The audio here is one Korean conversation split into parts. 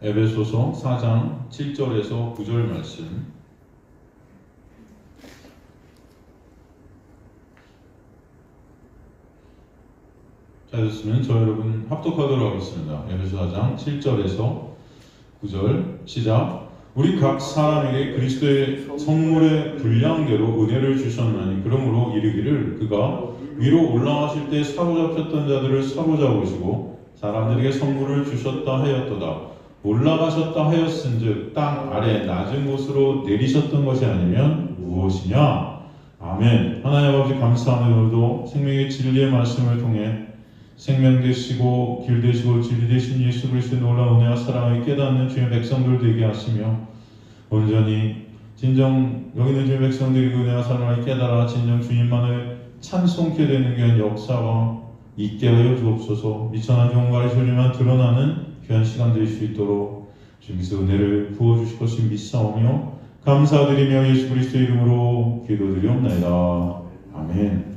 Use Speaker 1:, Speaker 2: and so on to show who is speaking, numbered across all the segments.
Speaker 1: 에베소서 4장 7절에서 9절 말씀 찾으시면 저 여러분 합독하도록 하겠습니다. 에베소 4장 7절에서 9절 시작. 우리 각 사람에게 그리스도의 성물의 분량대로 은혜를 주셨나니 그러므로 이르기를 그가 위로 올라가실 때 사로잡혔던 자들을 사로잡으시고 사람들에게 선물을 주셨다 하였도다. 올라가셨다 하였은즉 땅 아래 낮은 곳으로 내리셨던 것이 아니면 무엇이냐. 아멘. 하나님 아버지 감사합니다. 오늘도 생명의 진리의 말씀을 통해 생명 되시고 길 되시고 진리 되신 예수 그리스도의 놀라운 은혜와 사랑을 깨닫는 주의 백성들 되게 하시며 온전히 진정 여기 있는 주의 백성들이 그 은혜와 사랑을 깨달아 진정 주님만을 찬송케 되는 귀한 역사가 있게 하여 주옵소서. 미천한 영광의 소리만 드러나는 귀한 시간 될 수 있도록 주님께서 은혜를 부어주실 것을 믿사오며 감사드리며 예수 그리스도의 이름으로 기도드리옵나이다. 아멘.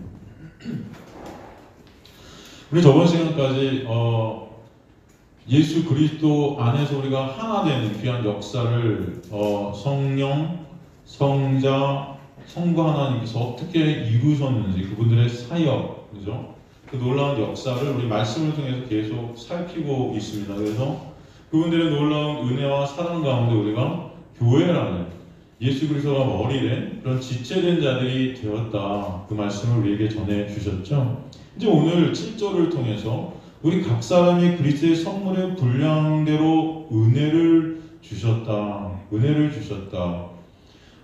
Speaker 1: 우리 저번 시간까지 예수 그리스도 안에서 우리가 하나 되는 귀한 역사를 성령, 성자, 성부 하나님께서 어떻게 이루셨는지 그분들의 사역, 그죠? 그 놀라운 역사를 우리 말씀을 통해서 계속 살피고 있습니다. 그래서 그분들의 놀라운 은혜와 사랑 가운데 우리가 교회라는 예수 그리스도가 머리된 그런 지체된 자들이 되었다. 그 말씀을 우리에게 전해 주셨죠. 이제 오늘 7절을 통해서 우리 각 사람이 그리스도의 선물의 분량대로 은혜를 주셨다. 은혜를 주셨다.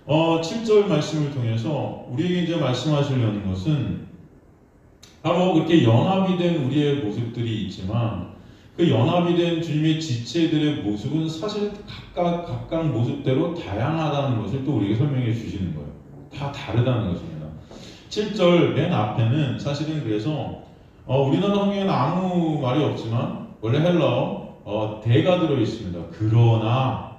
Speaker 1: 7절 말씀을 통해서 우리에게 이제 말씀하시려는 것은 바로 그렇게 연합이 된 우리의 모습들이 있지만 그 연합이 된 주님의 지체들의 모습은 사실 각각 모습대로 다양하다는 것을 또 우리에게 설명해 주시는 거예요. 다 다르다는 것입니다. 7절 맨 앞에는 사실은 그래서 우리나라 성경에는 아무 말이 없지만 원래 헬라어 대가 들어 있습니다. 그러나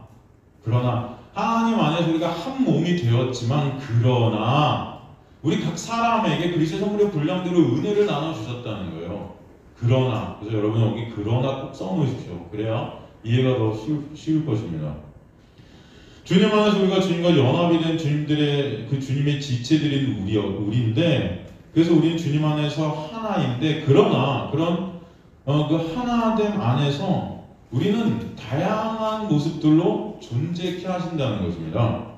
Speaker 1: 하나님 안에서 우리가 한 몸이 되었지만 그러나 우리 각 사람에게 그리스도의 선물의 분량대로 은혜를 나눠주셨다는 거예요. 그러나 그래서 여러분 여기 그러나 꼭 써놓으십시오. 그래야 이해가 더 쉬울 것입니다. 주님 안에서 우리가 주님과 연합이 된 주님들의 그 주님의 지체들인 우리인데 그래서 우리는 주님 안에서 하나인데 그러나 그런 그 하나됨 안에서 우리는 다양한 모습들로 존재케 하신다는 것입니다.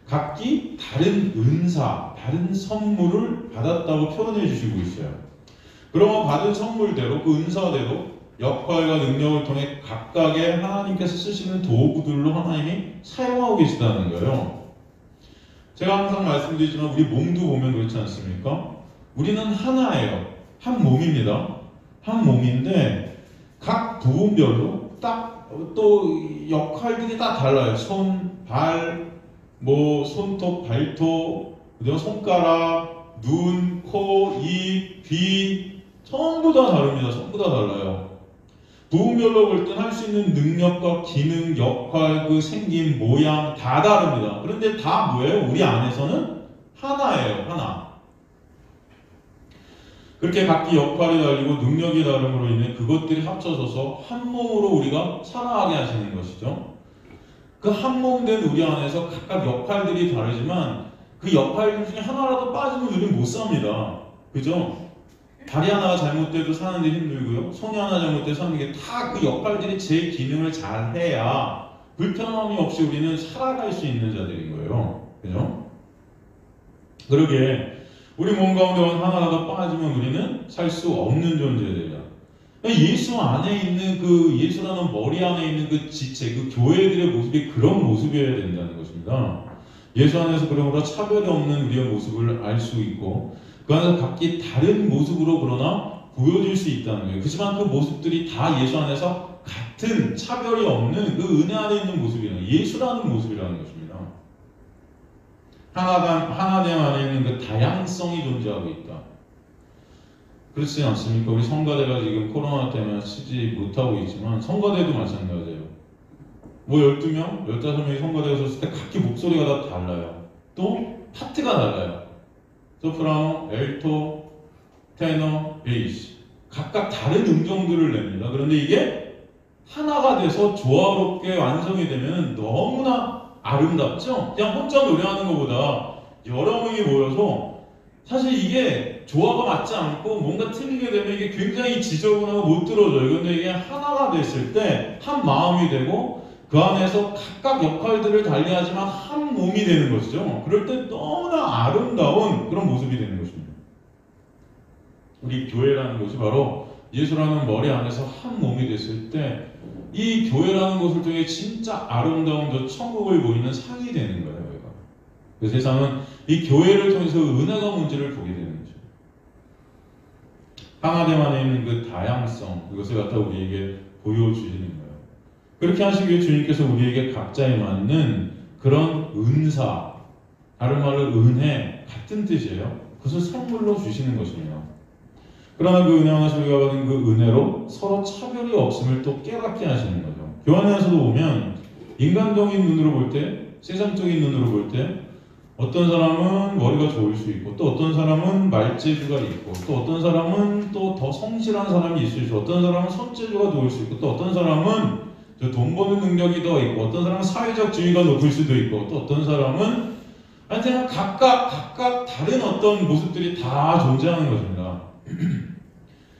Speaker 1: 각기 다른 은사, 다른 선물을 받았다고 표현해 주시고 있어요. 그러면 받은 선물대로 그 은사대로 역할과 능력을 통해 각각의 하나님께서 쓰시는 도구들로 하나님이 사용하고 계시다는 거예요. 제가 항상 말씀드리지만 우리 몸도 보면 그렇지 않습니까? 우리는 하나예요. 한 몸입니다. 한 몸인데 각 부분별로 딱 또 역할들이 다 달라요. 손, 발, 손톱, 발톱, 손가락, 눈, 코, 입, 귀 전부 다 다릅니다. 전부 다 달라요. 부분별로 볼 땐 할 수 있는 능력과 기능, 역할, 그 생김, 모양 다 다릅니다. 그런데 다 뭐예요? 우리 안에서는 하나예요. 하나. 그렇게 각기 역할이 다르고 능력이 다름으로 인해 그것들이 합쳐져서 한 몸으로 우리가 살아가게 하시는 것이죠. 그 한 몸 된 우리 안에서 각각 역할들이 다르지만 그 역할 중에 하나라도 빠지면 우리는 못 삽니다. 그죠? 다리 하나가 잘못돼도 사는데 힘들고요. 손이 하나 잘못돼도 사는 게 다 그 역할들이 제 기능을 잘 해야 불편함이 없이 우리는 살아갈 수 있는 자들인 거예요. 그죠? 그러게 우리 몸 가운데 하나라도 빠지면 우리는 살 수 없는 존재들이다. 예수 안에 있는 그 예수라는 머리 안에 있는 그 지체, 그 교회들의 모습이 그런 모습이어야 된다는 것입니다. 예수 안에서 그러므로 차별이 없는 우리의 모습을 알 수 있고 그 안에서 각기 다른 모습으로 그러나 보여질 수 있다는 거예요. 그렇지만 그 모습들이 다 예수 안에서 같은 차별이 없는 그 은혜 안에 있는 모습이라는 예수라는 모습이라는 것입니다. 하나됨 안에 있는 그 다양성이 존재하고 있다. 그렇지 않습니까? 우리 성가대가 지금 코로나 때문에 쓰지 못하고 있지만 성가대도 마찬가지예요. 12명, 15명이 성가대에 섰을 때 각기 목소리가 다 달라요. 또 파트가 달라요. 소프라노, 엘토, 테너, 베이스 각각 다른 음정들을 냅니다. 그런데 이게 하나가 돼서 조화롭게 완성이 되면 너무나 아름답죠? 그냥 혼자 노래하는 것보다 여러 명이 모여서 사실 이게 조화가 맞지 않고 뭔가 틀리게 되면 이게 굉장히 지저분하고 못 들어져요. 근데 이게 하나가 됐을 때 한 마음이 되고 그 안에서 각각 역할들을 달리하지만 한 몸이 되는 것이죠. 그럴 때 너무나 아름다운 그런 모습이 되는 것입니다. 우리 교회라는 것이 바로 예수라는 머리 안에서 한 몸이 됐을 때 이 교회라는 것을 통해 진짜 아름다운 저 천국을 보이는 상이 되는 거예요. 그 세상은 이 교회를 통해서 은혜가 뭔지를 보게 되는 거죠. 하나됨 안에 있는 그 다양성, 그것을 갖다 우리에게 보여주시는 거예요. 그렇게 하시기 위해 주님께서 우리에게 각자에 맞는 그런 은사, 다른 말로 은혜, 같은 뜻이에요. 그것을 선물로 주시는 것입니다. 그러나 그 은혜 안에서 우리가 받은 그 은혜로 서로 차별이 없음을 또 깨닫게 하시는 거죠. 교환에서도 보면 인간적인 눈으로 볼 때, 세상적인 눈으로 볼 때 어떤 사람은 머리가 좋을 수 있고 또 어떤 사람은 말재주가 있고 또 어떤 사람은 또 더 성실한 사람이 있을 수 있고 어떤 사람은 손재주가 좋을 수 있고 또 어떤 사람은 돈 버는 능력이 더 있고 어떤 사람은 사회적 지위가 높을 수도 있고 또 어떤 사람은 하여튼 각각 다른 어떤 모습들이 다 존재하는 것입니다.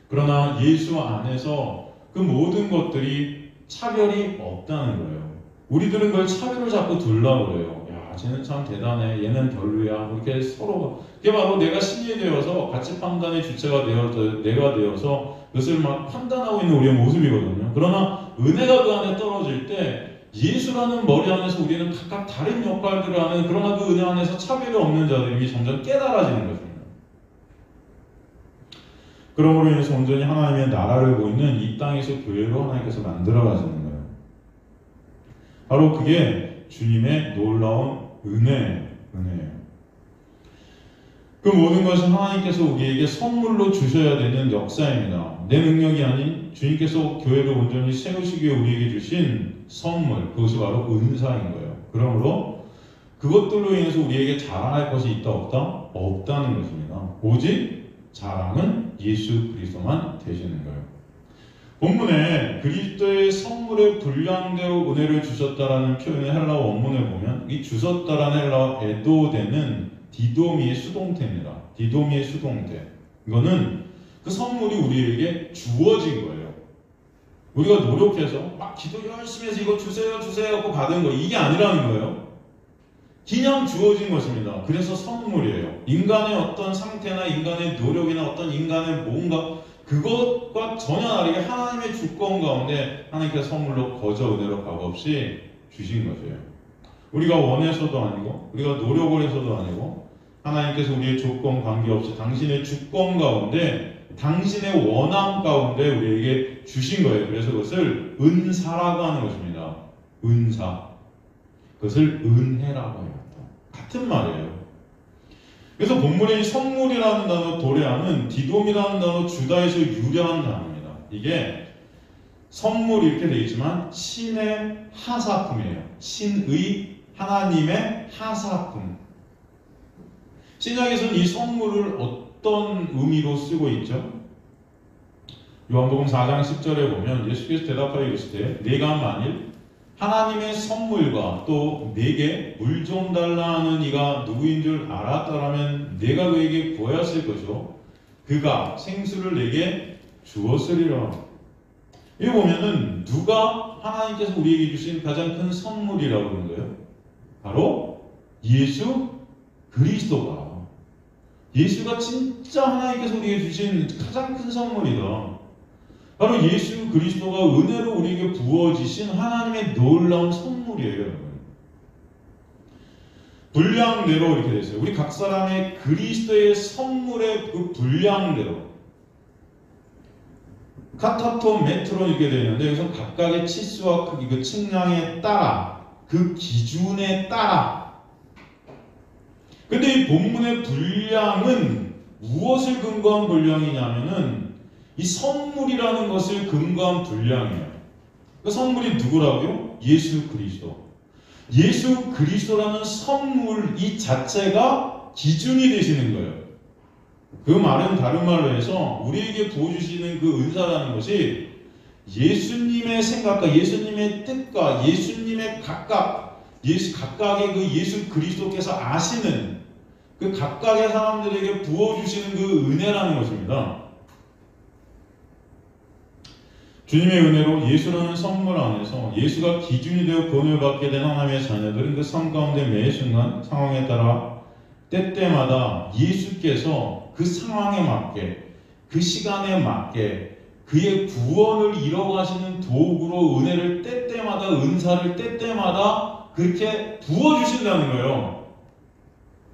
Speaker 1: 그러나 예수 안에서 그 모든 것들이 차별이 없다는 거예요. 우리들은 그걸 차별을 자꾸 두려고 그래요. 야, 쟤는 참 대단해. 얘는 별로야. 이렇게 서로 그게 바로 내가 신이 되어서 가치 판단의 주체가 내가 되어서 그것을 막 판단하고 있는 우리의 모습이거든요. 그러나 은혜가 그 안에 떨어질 때 예수라는 머리 안에서 우리는 각각 다른 역할들을 하는 그러나 그 은혜 안에서 차별이 없는 자들이 점점 깨달아지는 것입니다. 그러므로 인해서 온전히 하나님의 나라를 보이는 이 땅에서 교회로 하나님께서 만들어 가시는 거예요. 바로 그게 주님의 놀라운 은혜예요. 그 모든 것은 하나님께서 우리에게 선물로 주셔야 되는 역사입니다. 내 능력이 아닌 주님께서 교회를 온전히 세우시기 위해 우리에게 주신 선물, 그것이 바로 은사인 거예요. 그러므로 그것들로 인해서 우리에게 자랑할 것이 있다 없다? 없다는 것입니다. 오직 자랑은 예수 그리스도만 되시는 거예요. 본문에 그리스도의 선물의 분량대로 은혜를 주셨다라는 표현의 헬라어 원문을 보면 이 주셨다라는 헬라어 에도데는 디도미의 수동태입니다. 디도미의 수동태. 이거는 그 선물이 우리에게 주어진 거예요. 우리가 노력해서 막 기도 열심히 해서 이거 주세요 하고 받은 거 이게 아니라는 거예요. 그냥 주어진 것입니다. 그래서 선물이에요. 인간의 어떤 상태나 인간의 노력이나 어떤 인간의 뭔가 그것과 전혀 다르게 하나님의 주권 가운데 하나님께서 선물로 거저 은혜로 값없이 주신 것이에요. 우리가 원해서도 아니고 우리가 노력을 해서도 아니고 하나님께서 우리의 조건 관계없이 당신의 주권 가운데 당신의 원함 가운데 우리에게 주신 거예요. 그래서 그것을 은사라고 하는 것입니다. 은사. 그것을 은혜라고 해요. 같은 말이에요. 그래서 본문의 선물이라는 단어 도레아는 디돔이라는 단어 주다에서 유래한 단어입니다. 이게 선물이 이렇게 되어 있지만 신의 하사품이에요. 신의 하나님의 하사품. 신약에서는 이 선물을 어떤 의미로 쓰고 있죠? 요한복음 4장 10절에 보면 예수께서 대답하여 이르시되 내가 만일 하나님의 선물과 또 내게 물 좀 달라 하는 이가 누구인 줄 알았더라면 내가 그에게 구하였을 것이요 그가 생수를 내게 주었으리라. 여기 보면은 누가 하나님께서 우리에게 주신 가장 큰 선물이라고 하는 거예요? 바로 예수 그리스도가. 예수가 진짜 하나님께서 우리에게 주신 가장 큰 선물이다. 바로 예수 그리스도가 은혜로 우리에게 부어지신 하나님의 놀라운 선물이에요, 여러분. 분량대로 이렇게 되어 있어요. 우리 각 사람의 그리스도의 선물의 그 분량대로 카타토 메트로 이렇게 되어 있는데 여기서 각각의 치수와 크기, 그 측량에 따라 그 기준에 따라. 근데 이 본문의 분량은 무엇을 근거한 분량이냐면은 이 선물이라는 것을 근거한 분량이에요. 그 선물이 누구라고요? 예수 그리스도. 예수 그리스도라는 선물 이 자체가 기준이 되시는 거예요. 그 말은 다른 말로 해서 우리에게 부어주시는 그 은사라는 것이 예수님의 생각과 예수님의 뜻과 예수님의 각각의 그 예수 그리스도께서 아시는 그 각각의 사람들에게 부어주시는 그 은혜라는 것입니다. 주님의 은혜로 예수라는 선물 안에서 예수가 기준이 되어 구원을 받게 된 하나님의 자녀들은 그 삶 가운데 매 순간 상황에 따라 때때마다 예수께서 그 상황에 맞게 그 시간에 맞게 그의 구원을 이뤄가시는 도구로 은혜를 때때마다 은사를 때때마다 그렇게 부어주신다는 거예요.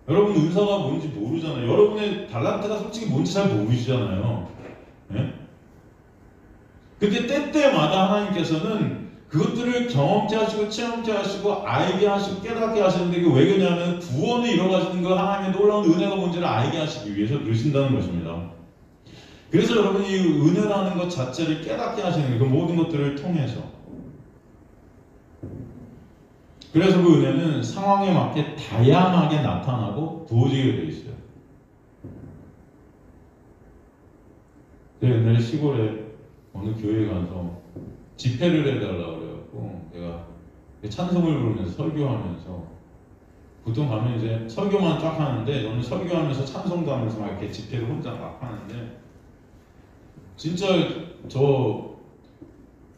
Speaker 1: 여러분 은사가 뭔지 모르잖아요. 여러분의 달란트가 솔직히 뭔지 잘 모르시잖아요. 네? 근데 때때마다 하나님께서는 그것들을 경험케 하시고 체험케 하시고 알게 하시고 깨닫게 하시는데 그게 왜 그러냐면 구원을 이뤄가시는 그 하나님의 놀라운 은혜가 뭔지를 알게 하시기 위해서 그러신다는 것입니다. 그래서 여러분이 이 은혜라는 것 자체를 깨닫게 하시는 그 모든 것들을 통해서 그래서 그 은혜는 상황에 맞게 다양하게 나타나고 부어지게 되어 있어요. 제가 옛날에 시골에 어느 교회에 가서 집회를 해달라고 그래갖고 내가 찬송을 부르면서 설교하면서 보통 가면 이제 설교만 쫙 하는데 저는 설교하면서 찬송도 하면서 막 이렇게 집회를 혼자 막 하는데 진짜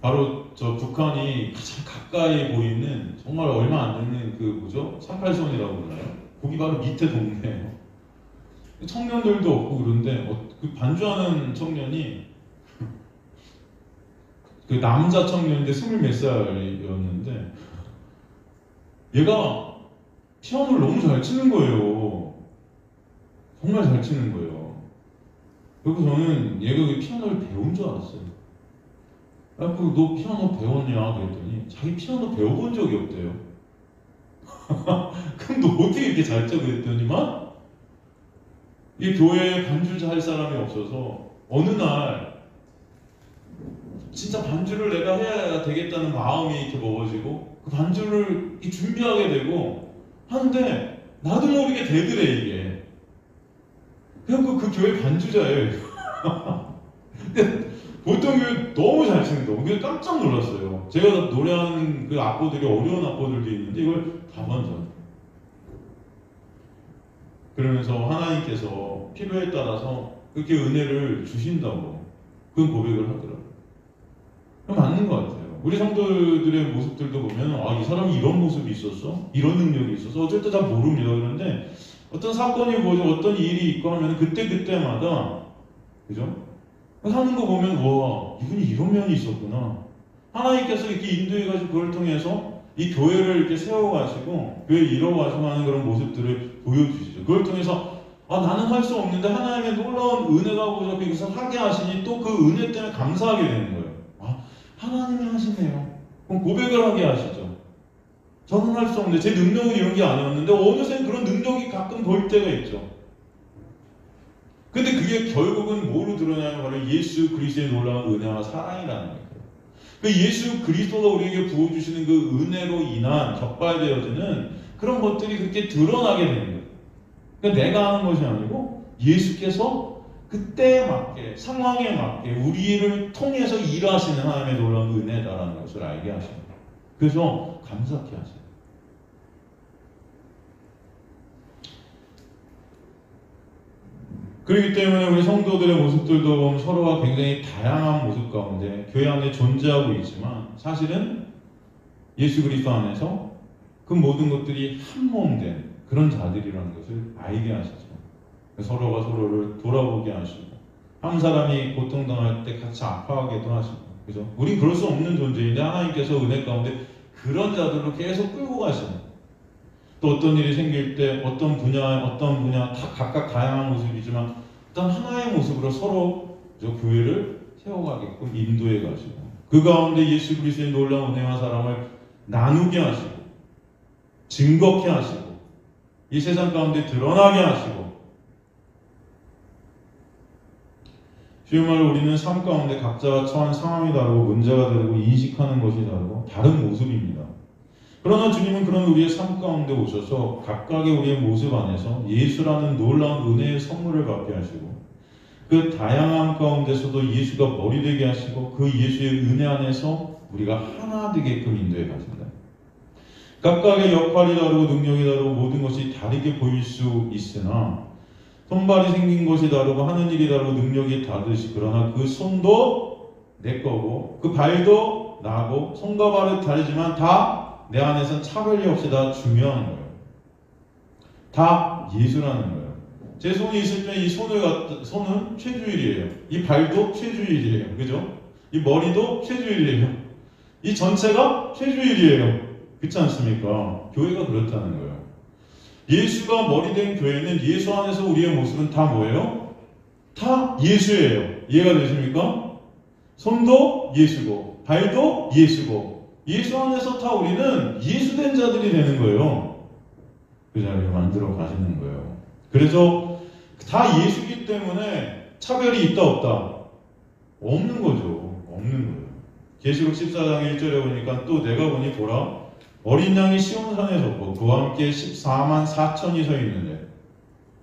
Speaker 1: 바로 저 북한이 가장 가까이 보이는 정말 얼마 안 되는 그 뭐죠? 38선이라고 그러나요? 거기 바로 밑에 동네예요. 청년들도 없고 그런데 그 반주하는 청년이 그 남자 청년인데 20몇 살이었는데 얘가 피아노를 너무 잘 치는 거예요. 정말 잘 치는 거예요. 그리고 저는 얘가 그 피아노를 배운 줄 알았어요. 그래서 너 피아노 배웠냐? 그랬더니 자기 피아노 배워본 적이 없대요. 그럼 너 어떻게 이렇게 잘 쳐? 그랬더니만 이 교회에 반주 할 사람이 없어서 어느 날 진짜 반주를 내가 해야 되겠다는 마음이 이렇게 먹어지고 그 반주를 준비하게 되고 하는데 나도 모르게 되더래 이게. 그래서 그 교회 반주자예요. 근데 보통 너무 잘 치는 거. 그래서 깜짝 놀랐어요. 제가 노래하는 그 악보들이 어려운 악보들도 있는데 이걸 다 반주. 그러면서 하나님께서 필요에 따라서 그렇게 은혜를 주신다고 그런 고백을 하더라고요. 맞는 것 같아요. 우리 성도들의 모습들도 보면 이 사람이 이런 모습이 있었어? 이런 능력이 있었어? 어쩔 때 잘 모릅니다. 그런데 어떤 사건이 뭐죠? 어떤 일이 있고 하면 그때마다 그죠? 하는 거 보면 와 이분이 이런 면이 있었구나. 하나님께서 이렇게 인도해가지고 그걸 통해서 이 교회를 이렇게 세워가시고 교회 이뤄가시고 하는 그런 모습들을 보여주시죠. 그걸 통해서 나는 할 수 없는데 하나님의 놀라운 은혜가 보여서 여기서 하게 하시니 또 그 은혜 때문에 감사하게 되는 거예요. 하나님이 하시네요. 그럼 고백을 하게 하시죠. 저는 할 수 없는데 제 능력은 이런 게 아니었는데 어느새 그런 능력이 가끔 보일 때가 있죠. 근데 그게 결국은 뭐로 드러나는 바로 예수 그리스도의 놀라운 은혜와 사랑이라는 거예요. 그 예수 그리스도가 우리에게 부어주시는 그 은혜로 인한 격발되어지는 그런 것들이 그렇게 드러나게 되는 거예요. 그러니까 내가 하는 것이 아니고 예수께서 그때에 맞게 상황에 맞게 우리를 통해서 일하시는 하나님의 놀라운 은혜다라는 것을 알게 하십니다. 그래서 감사케 하세요. 그렇기 때문에 우리 성도들의 모습들도 보면 서로가 굉장히 다양한 모습 가운데 교회 안에 존재하고 있지만 사실은 예수 그리스도 안에서 그 모든 것들이 한 몸 된 그런 자들이라는 것을 알게 하시죠. 서로가 서로를 돌아보게 하시고 한 사람이 고통당할 때 같이 아파하게도 하시고 그죠? 우린 그럴 수 없는 존재인데 하나님께서 은혜 가운데 그런 자들로 계속 끌고 가시는 또 어떤 일이 생길 때 어떤 분야 다 각각 다양한 모습이지만 어떤 하나의 모습으로 서로 교회를 세워가게끔 인도해 가시고 그 가운데 예수 그리스도의 놀라운 은혜와 사랑을 나누게 하시고 증거케 하시고 이 세상 가운데 드러나게 하시고 쉬운 말로 우리는 삶 가운데 각자가 처한 상황이 다르고 문제가 다르고 인식하는 것이 다르고 다른 모습입니다. 그러나 주님은 그런 우리의 삶 가운데 오셔서 각각의 우리의 모습 안에서 예수라는 놀라운 은혜의 선물을 받게 하시고 그 다양함 가운데서도 예수가 머리 되게 하시고 그 예수의 은혜 안에서 우리가 하나 되게끔 인도해 가신다. 각각의 역할이 다르고 능력이 다르고 모든 것이 다르게 보일 수 있으나 손발이 생긴 것이 다르고 하는 일이 다르고 능력이 다르듯이 그러나 그 손도 내 거고 그 발도 나고 손과 발은 다르지만 다 내 안에선 차별이 없이 다 중요한 거예요. 다 예수라는 거예요. 제 손이 있을 때 이 손은 최주일이에요. 이 발도 최주일이에요. 그죠? 이 머리도 최주일이에요. 이 전체가 최주일이에요. 그렇지 않습니까? 교회가 그렇다는 거예요. 예수가 머리 된 교회는 예수 안에서 우리의 모습은 다 뭐예요? 다 예수예요. 이해가 되십니까? 손도 예수고 발도 예수고 예수 안에서 다 우리는 예수된 자들이 되는 거예요. 그 자리를 만들어 가시는 거예요. 그래서 다 예수기 때문에 차별이 있다 없다? 없는 거죠. 없는 거예요. 계시록 14장 1절에 보니까 또 내가 보니 보라 어린 양이 시온산에 섰고 그와 함께 14만 4천이 서 있는데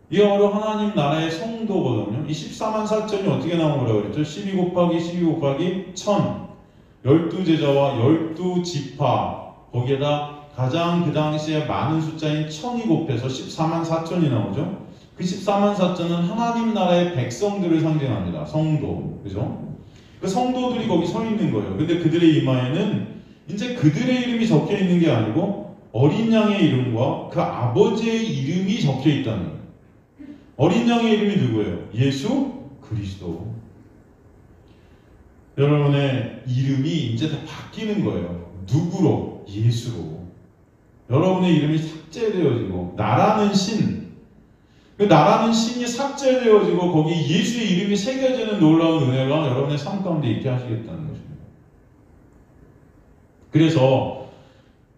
Speaker 1: 이게 바로 하나님 나라의 성도거든요. 이 14만 4천이 어떻게 나온 거라고 그랬죠? 12 곱하기 12 곱하기 1000 12제자와 12지파 거기에다 가장 그 당시에 많은 숫자인 1000이 곱해서 14만 4천이 나오죠. 그 14만 4천은 하나님 나라의 백성들을 상징합니다. 성도. 그죠? 그 성도들이 거기 서 있는 거예요. 근데 그들의 이마에는 이제 그들의 이름이 적혀 있는 게 아니고 어린 양의 이름과 그 아버지의 이름이 적혀 있다는 거예요. 어린 양의 이름이 누구예요? 예수 그리스도. 여러분의 이름이 이제 다 바뀌는 거예요. 누구로? 예수로. 여러분의 이름이 삭제되어지고 나라는 신, 그 나라는 신이 삭제되어지고 거기 예수의 이름이 새겨지는 놀라운 은혜가 여러분의 삶 가운데 있게 하시겠다는 것입니다. 그래서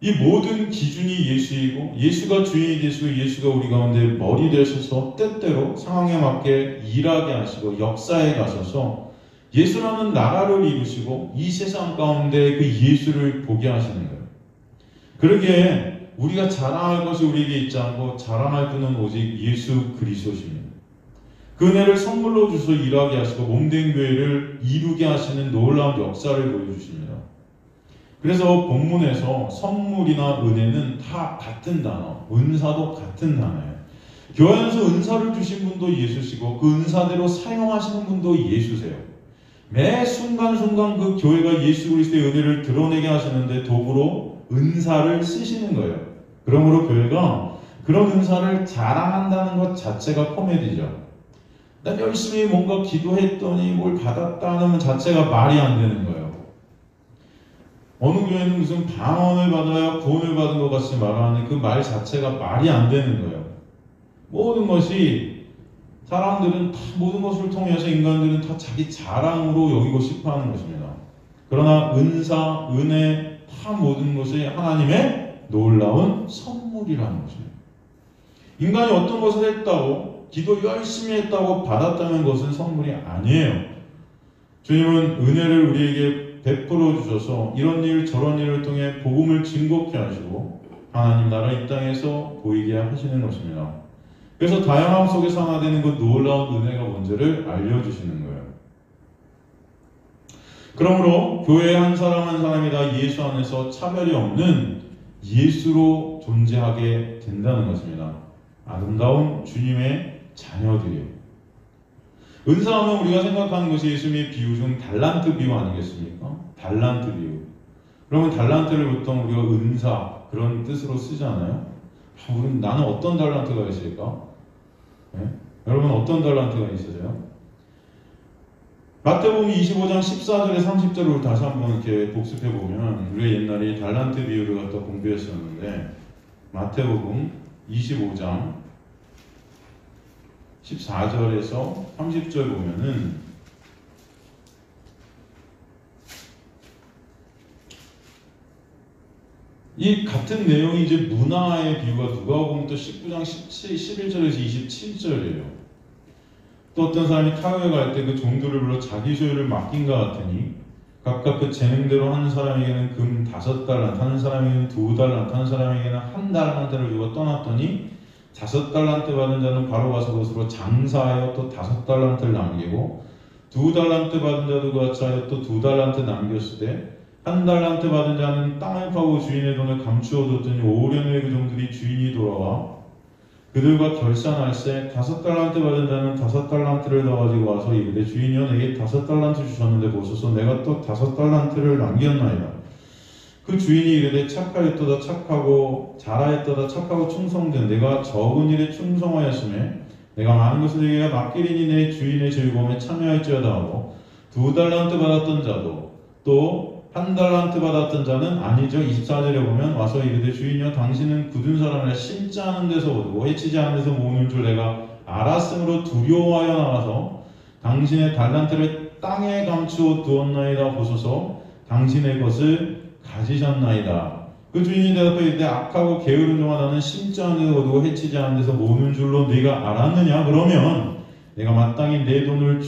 Speaker 1: 이 모든 기준이 예수이고 예수가 주인이 되시고 예수가 우리 가운데 머리 되셔서 때때로 상황에 맞게 일하게 하시고 역사에 가셔서 예수라는 나라를 이루시고 이 세상 가운데 그 예수를 보게 하시는 거예요. 그러기에 우리가 자랑할 것이 우리에게 있지 않고 자랑할 분은 오직 예수 그리스도십니다. 그 은혜를 선물로 주셔서 일하게 하시고 몸된 교회를 이루게 하시는 놀라운 역사를 보여주십니다. 그래서 본문에서 선물이나 은혜는 다 같은 단어, 은사도 같은 단어예요. 교회 안에서 은사를 주신 분도 예수시고 그 은사대로 사용하시는 분도 예수세요. 매 순간순간 그 교회가 예수 그리스도의 은혜를 드러내게 하시는데 도구로 은사를 쓰시는 거예요. 그러므로 교회가 그런 은사를 자랑한다는 것 자체가 코미디죠. 난 열심히 뭔가 기도했더니 뭘 받았다는 자체가 말이 안 되는 거예요. 어느 교회는 무슨 방언을 받아야 구원을 받은 것 같이 말하는 그 말 자체가 말이 안 되는 거예요. 모든 것이 사람들은 다 모든 것을 통해서 인간들은 다 자기 자랑으로 여기고 싶어 하는 것입니다. 그러나 은사, 은혜, 다 모든 것이 하나님의 놀라운 선물이라는 것입니다. 인간이 어떤 것을 했다고 기도 열심히 했다고 받았다는 것은 선물이 아니에요. 주님은 은혜를 우리에게 베풀어 주셔서 이런 일 저런 일을 통해 복음을 증거케 하시고 하나님 나라 이 땅에서 보이게 하시는 것입니다. 그래서 다양함 속에서 하나 되는 그 놀라운 은혜가 뭔지를 알려주시는 거예요. 그러므로 교회 한 사람 한 사람이 다 예수 안에서 차별이 없는 예수로 존재하게 된다는 것입니다. 아름다운 주님의 자녀들이에요. 은사하면 우리가 생각하는 것이 예수님의 비유 중 달란트 비유 아니겠습니까? 달란트 비유. 그러면 달란트를 보통 우리가 은사 그런 뜻으로 쓰잖아요. 나는 어떤 달란트가 있을까? 네? 여러분 어떤 달란트가 있으세요? 마태복음 25장 14절에 30절을 다시 한번 이렇게 복습해 보면 우리가 옛날에 달란트 비유를 갖다 공부했었는데 마태복음 25장 14절에서 30절 보면은 이 같은 내용이 이제 문화의 비유가 누가복음 또 19장 11절에서 27절이에요. 또 어떤 사람이 타국에 갈 때 그 종들을 불러 자기 소유를 맡긴 것 같으니 각각 그 재능대로 한 사람에게는 금 5달란트, 한 사람에게는 2달란트, 한 사람에게는 1달란트를 주고 떠났더니 5달란트 받은 자는 바로 가서 그것으로 장사하여 또 5달란트를 남기고 2달란트 받은 자도 같이 하여 또 2달란트 남겼으되 1달란트 받은 자는 땅을 파고 주인의 돈을 감추어뒀더니 5년 후에 그 종들이 주인이 돌아와 그들과 결산할세 5달란트 받은 자는 5달란트를 더 가지고 와서 이르되 주인이여 내게 5달란트 주셨는데 보소서 내가 또 5달란트를 남겼나이다. 그 주인이 이르되 착하였도다 착하고 잘하였도다 착하고 충성된 내가 적은 일에 충성하였으며 내가 많은 것을 내게 맡기리니 내 주인의 즐거움에 참여할지어다 하고 2달란트 받았던 자도 또 1달란트 받았던 자는 아니죠. 24절에 보면 와서 이르되 주인이여 당신은 굳은 사람을 심지 않은 데서 얻고 해치지 않은 데서 모으는 줄 내가 알았으므로 두려워하여 나와서 당신의 달란트를 땅에 감추어 두었나이다. 보소서 당신의 것을 가지셨나이다. 그 주인이 대답하여 이르되 악하고 게으른 종아 나는 심지 않은 데서 얻고 해치지 않은 데서 모으는 줄로 네가 알았느냐? 그러면 내가 마땅히 내 돈을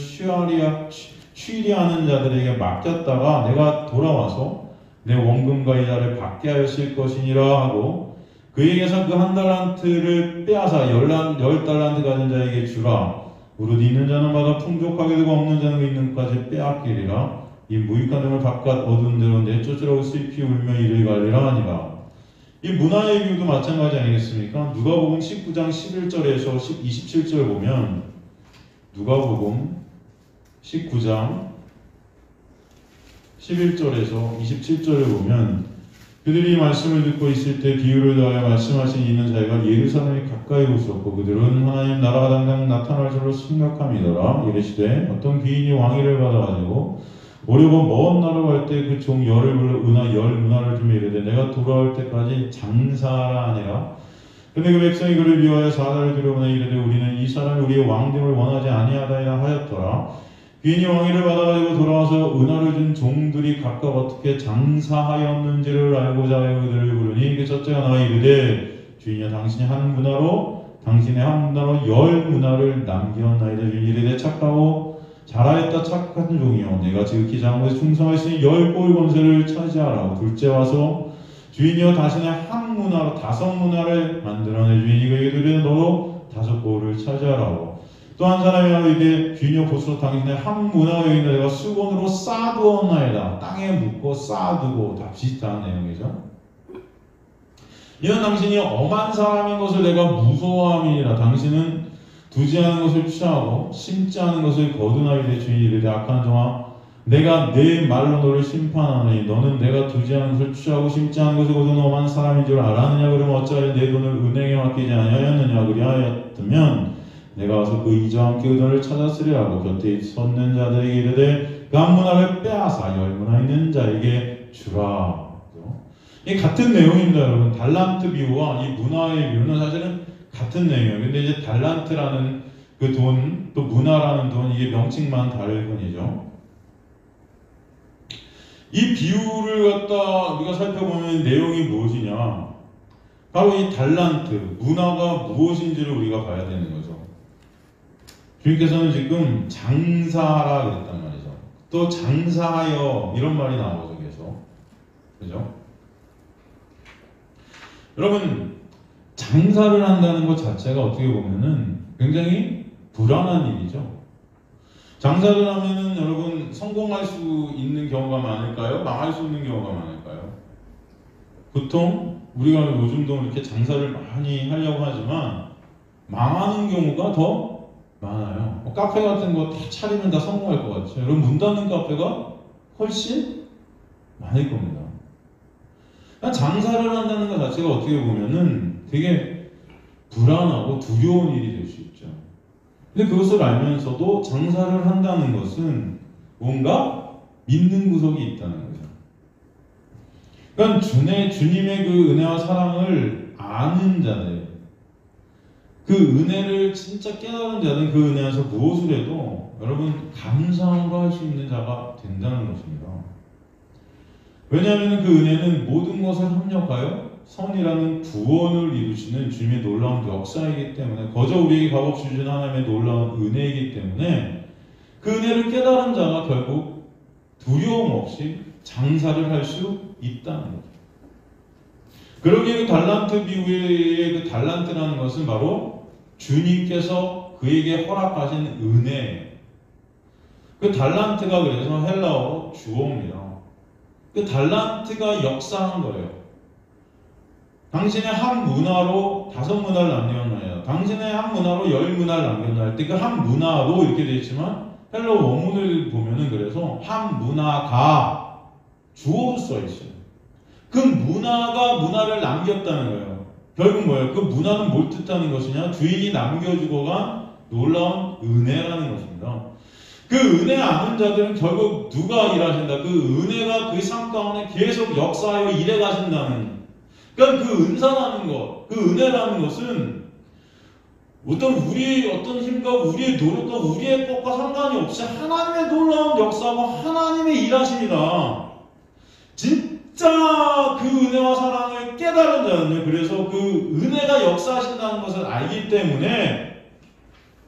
Speaker 1: 취리하는 자들에게 맡겼다가 내가 돌아와서 내 원금과 이자를 받게 하였을 것이니라 하고 그에게서 그 1달란트를 빼앗아 10달란트 가진 자에게 주라. 무릇 있는 자는 받아 풍족하게 되고 없는 자는 그 있는 것까지 빼앗기리라. 이 무익한 점을 바깥 어두운 데로 내쫓으라고 슬피 울며 이를 갈리라 하니라. 이 문화의 비유도 마찬가지 아니겠습니까? 누가복음 19장 11절에서 27절 보면 누가복음 19장 11절에서 27절을 보면 그들이 말씀을 듣고 있을 때 비유를 더하여 말씀하신 이는 자기가 예루살렘이 가까이 오셨고 그들은 하나님 나라가 당장 나타날 줄로 생각함이더라. 이르시되 어떤 귀인이 왕위를 받아가지고 오려고 먼 나라로 갈 때 그 종 열을 불러 은하 10문화를 주며 이르되 내가 돌아올 때까지 장사하라 하니라. 근데 그 백성이 그를 미워하여 사자를 들여보내 이르되 우리는 이 사람이 우리의 왕됨을 원하지 아니하다이라 하였더라. 귀인이 왕위를 받아가지고 돌아와서 은하를 준 종들이 각각 어떻게 장사하였는지를 알고자 하여 그들을 부르니 그 첫째가 나와 이르되 주인이여 당신의 한 문화로 당신의 한 문화로 10문화를 남기었나이다. 주인이 이르되 착하고 잘하였다 착한 종이여 내가 지극히 작은 것에 충성하였으니 10골 권세를 차지하라. 둘째 와서 주인이여 당신의 한 문화로 5문화를 만들어내. 주인이 그에게 이르되 너도 5골을 차지하라고. 또 한 사람이 이르되 주인이여 보소서 당신의 한 문화가 여기 내가 수건으로 쌓아두었나이다. 땅에 묻고 쌓아두고 다 비슷한 내용이죠. 이는 당신이 엄한 사람인 것을 내가 무서워함이니라. 당신은 두지 않은 것을 취하고 심지 않은 것을 거둔하리되 주인이 이르되 악한 종아 내가 내 말로 너를 심판하노니 너는 내가 두지 않은 것을 취하고 심지 않은 것을 거둔 엄한 사람인 줄 알았느냐? 그러면 어찌하여 내 돈을 은행에 맡기지 아니하였느냐? 그리하였으면 내가 와서 그 이자와 함께 그 돈을 찾았으리라 하고 곁에 섰는 자들에게 이르되 그 한 문화를 빼앗아 10문화 있는 자에게 주라. 이 같은 내용입니다, 여러분. 달란트 비유와 이 문화의 비유는 사실은 같은 내용이에요. 근데 이제 달란트라는 그 돈, 또 문화라는 돈, 이게 명칭만 다를 뿐이죠. 이 비유를 갖다 우리가 살펴보면 내용이 무엇이냐? 바로 이 달란트, 문화가 무엇인지를 우리가 봐야 되는 거죠. 주님께서는 지금 장사하라 그랬단 말이죠. 또 장사하여 이런 말이 나오죠, 계속. 그죠? 여러분, 장사를 한다는 것 자체가 어떻게 보면은 굉장히 불안한 일이죠. 장사를 하면은 여러분 성공할 수 있는 경우가 많을까요? 망할 수 있는 경우가 많을까요? 보통 우리가 요즘도 이렇게 장사를 많이 하려고 하지만 망하는 경우가 더 많아요. 카페 같은 거 다 차리면 다 성공할 것 같죠. 여러분 문 닫는 카페가 훨씬 많을 겁니다. 장사를 한다는 것 자체가 어떻게 보면은 되게 불안하고 두려운 일이 될 수 있죠. 근데 그것을 알면서도 장사를 한다는 것은 뭔가 믿는 구석이 있다는 거죠. 그러니까 주님의 그 은혜와 사랑을 아는 자들, 그 은혜를 진짜 깨달은 자는 그 은혜에서 무엇을 해도 여러분 감사함으로 할 수 있는 자가 된다는 것입니다. 왜냐하면 그 은혜는 모든 것을 합력하여 선이라는 구원을 이루시는 주님의 놀라운 역사이기 때문에 거저 우리에게 값없이 주신 하나님의 놀라운 은혜이기 때문에 그 은혜를 깨달은 자가 결국 두려움 없이 장사를 할 수 있다는 거죠. 그러기에 그 달란트 비유의 그 달란트라는 것은 바로 주님께서 그에게 허락하신 은혜. 그 달란트가 그래서 헬라어로 주어입니다. 그 달란트가 역사한 거예요. 당신의 한 문화로 5문화를 남겼나요? 당신의 한 문화로 10문화를 남겼나 할 때 그 한 문화로 이렇게 되어 있지만 헬라어 원문을 보면은 그래서 한 문화가 주어로 써 있어요. 그 문화가 문화를 남겼다는 거예요. 결국 뭐예요? 그 문화는 뭘 뜻하는 것이냐? 주인이 남겨주고 간 놀라운 은혜라는 것입니다. 그 은혜 아는 자들은 결국 누가 일하신다? 그 은혜가 그 삶 가운데 계속 역사하여 일해 가신다는. 그러니까 그 은사라는 것, 그 은혜라는 것은 우리의 어떤 힘과 우리의 노력과 우리의 것과 상관이 없이 하나님의 놀라운 역사와 하나님의 일하심이다. 진짜 그 은혜와 사랑을 깨달은 자는요. 그래서 그 은혜가 역사하신다는 것을 알기 때문에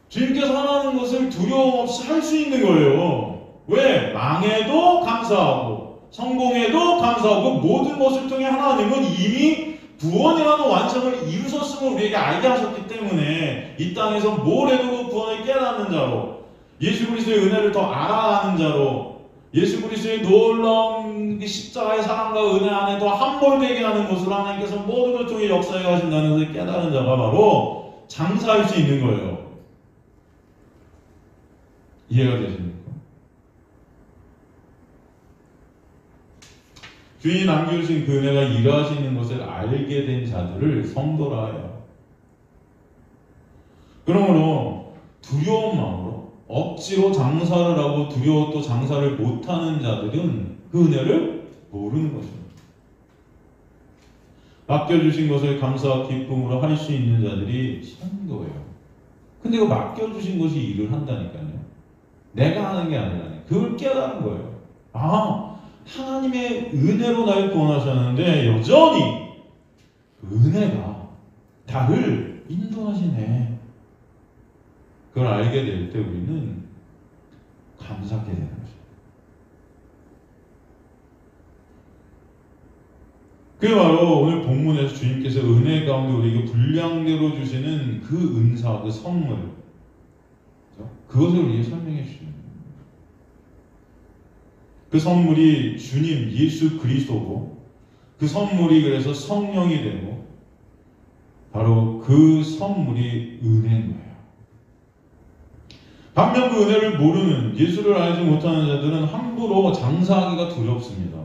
Speaker 1: 주님께서 하라는 것을 두려움 없이 할 수 있는 거예요. 왜? 망해도 감사하고 성공해도 감사하고 모든 것을 통해 하나님은 이미 구원이라는 완성을 이루셨음을 우리에게 알게 하셨기 때문에 이 땅에서 뭘 해도 구원을 깨닫는 자로, 예수 그리스도의 은혜를 더 알아가는 자로, 예수 그리스도의 놀라운 십자가의 사랑과 은혜 안에 더 함몰되게 하는 것으로 하나님께서 모든 것 중에 역사해 가신다는 것을 깨달은 자가 바로 장사할 수 있는 거예요. 이해가 되십니까? 주인이 남겨주신 그 은혜가 일하시는 것을 알게 된 자들을 성도라 해요. 그러므로 두려운 마음으로 억지로 장사를 하고 두려워 또 장사를 못하는 자들은 그 은혜를 모르는 것입니다. 맡겨주신 것을 감사와 기쁨으로 할 수 있는 자들이 성도예요. 근데 그 맡겨주신 것이 일을 한다니까요. 내가 하는 게 아니라니. 그걸 깨달은 거예요. 하나님의 은혜로 날 구원하셨는데 여전히 은혜가 나를 인도하시네. 그걸 알게 될 때 우리는 감사하게 되는 거죠. 그게 바로 오늘 본문에서 주님께서 은혜 가운데 우리에게 분량대로 주시는 그 은사, 그 선물, 그것을 우리에게 설명해 주시는 거예요. 그 선물이 주님 예수 그리스도고, 그 선물이 그래서 성령이 되고, 바로 그 선물이 은혜인 거예요. 반면 그 은혜를 모르는, 예수를 알지 못하는 자들은 함부로 장사하기가 두렵습니다.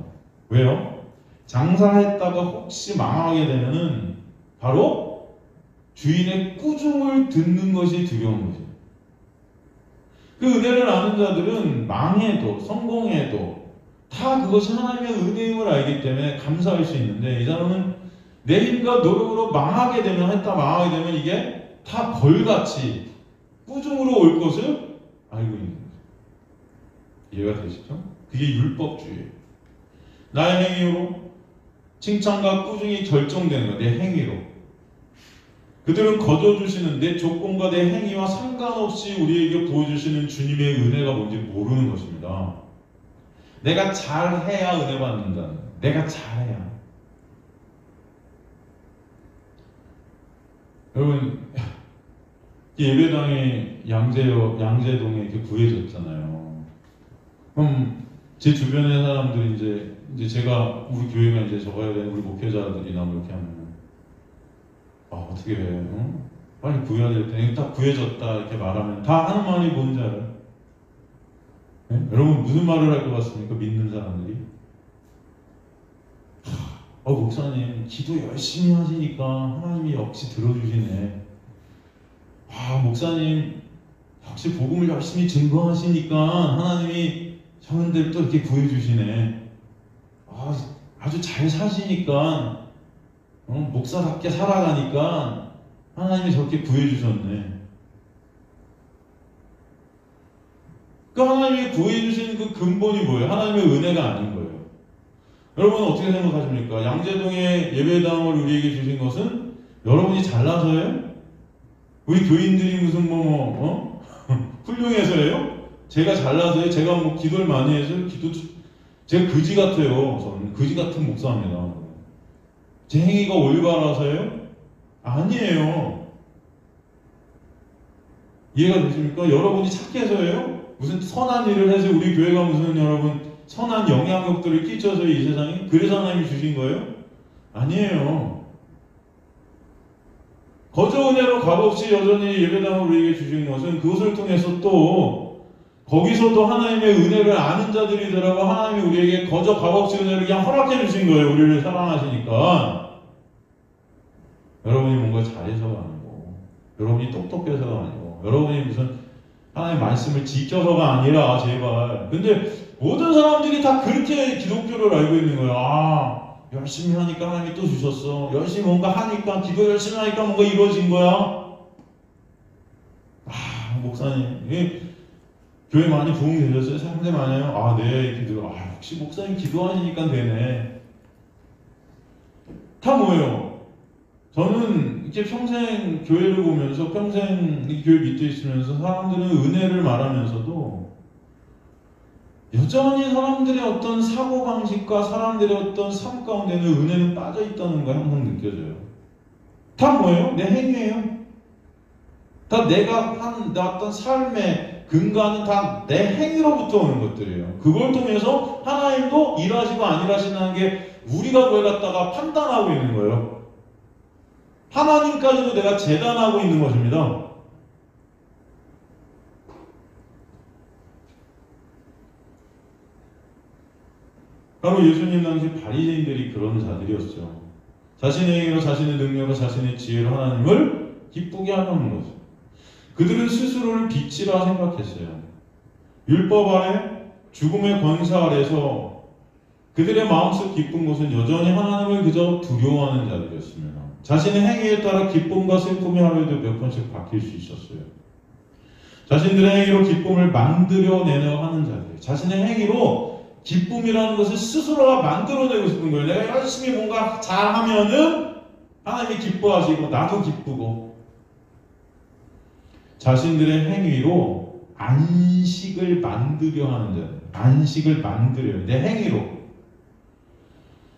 Speaker 1: 왜요? 장사했다가 혹시 망하게 되면은 바로 주인의 꾸중을 듣는 것이 두려운 거죠. 그 은혜를 아는 자들은 망해도 성공해도 다 그것이 하나님의 은혜임을 알기 때문에 감사할 수 있는데, 이 사람은 내 힘과 노력으로 망하게 되면 이게 다 벌같이 꾸중으로 올 것을 알고 있는 거죠. 이해가 되시죠? 그게 율법주의예요. 나의 행위로 칭찬과 꾸중이 결정되는 거예요. 내 행위로. 그들은 거둬주시는 내 조건과 내 행위와 상관없이 우리에게 보여주시는 주님의 은혜가 뭔지 모르는 것입니다. 내가 잘해야 은혜 받는다는, 내가 잘해야. 여러분, 예배당이 양재동에 이렇게 구해졌잖아요. 그럼 제 주변의 사람들이 이제 제가 우리 교회가 이제 적어야 되는 우리 목회자들이나 뭐 이렇게 하면 어떻게 해? 어? 빨리 구해야 될 텐데 딱 구해졌다 이렇게 말하면 다 하는 말이 뭔지 알아요? 네? 여러분 무슨 말을 할 것 같습니까? 믿는 사람들이 목사님 기도 열심히 하시니까 하나님이 역시 들어주시네. 목사님 역시 복음을 열심히 증거하시니까 하나님이 저분들 또 이렇게 구해주시네. 아주 잘 사시니까 목사답게 살아가니까 하나님이 저렇게 구해주셨네. 그 하나님이 구해주신 그 근본이 뭐예요? 하나님의 은혜가 아닌 거예요. 여러분은 어떻게 생각하십니까? 양재동의 예배당을 우리에게 주신 것은 여러분이 잘나서예요? 우리 교인들이 무슨 훌륭해서예요? 제가 잘나서요? 제가 뭐 기도를 많이 해서 제가 그지 같아요. 저는 그지 같은 목사입니다. 제 행위가 올바라서요? 아니에요. 이해가 되십니까? 여러분이 착해서예요? 무슨 선한 일을 해서 우리 교회가 무슨 여러분 선한 영향력들을 끼쳐서 이 세상에 그래서 하나님이 주신 거예요? 아니에요. 거저 은혜로 값없이 여전히 예배당을 우리에게 주신 것은 그것을 통해서 또 거기서도 하나님의 은혜를 아는 자들이더라고 하나님이 우리에게 거저 값없이 은혜를 그냥 허락해 주신 거예요. 우리를 사랑하시니까. 여러분이 뭔가 잘해서가 아니고 여러분이 똑똑해서가 아니고 여러분이 무슨 하나님의 말씀을 지켜서가 아니라 제발. 근데 모든 사람들이 다 그렇게 기독교를 알고 있는 거예요. 아, 열심히 하니까 하나님이 또 주셨어. 열심히 뭔가 하니까 기도 열심히 하니까 뭔가 이루어진 거야. 아, 목사님 교회 많이 부흥 되셨어요? 사람들 많아요? 아, 네, 기도. 아, 역시 목사님 기도하시니까 되네. 다 뭐예요? 저는 이렇게 평생 교회를 보면서 평생 이 교회 밑에 있으면서 사람들은 은혜를 말하면서도 여전히 사람들의 어떤 사고방식과 사람들의 어떤 삶 가운데는 은혜는 빠져있다는 걸 항상 느껴져요. 다 뭐예요? 내 행위예요. 다 내가 한 어떤 삶의 근간은 다 내 행위로부터 오는 것들이에요. 그걸 통해서 하나님도 일하시고 안 일하시는 게 우리가 그걸 갖다가 판단하고 있는 거예요. 하나님까지도 내가 재단하고 있는 것입니다. 바로 예수님 당시 바리새인들이 그런 자들이었죠. 자신의 행위로 자신의 능력으로 자신의 지혜로 하나님을 기쁘게 하려는 거죠. 그들은 스스로를 빛이라 생각했어요. 율법 아래 죽음의 권세 아래서 그들의 마음속 기쁜 것은 여전히 하나님을 그저 두려워하는 자들이었습니다. 자신의 행위에 따라 기쁨과 슬픔이 하루에도 몇 번씩 바뀔 수 있었어요. 자신들의 행위로 기쁨을 만들어내려 하는 자들. 자신의 행위로 기쁨이라는 것을 스스로가 만들어내고 싶은 거예요. 내가 열심히 뭔가 잘하면은 하나님이 기뻐하시고 나도 기쁘고. 자신들의 행위로 안식을 만들려 하는 자들. 안식을 만들어요. 내 행위로.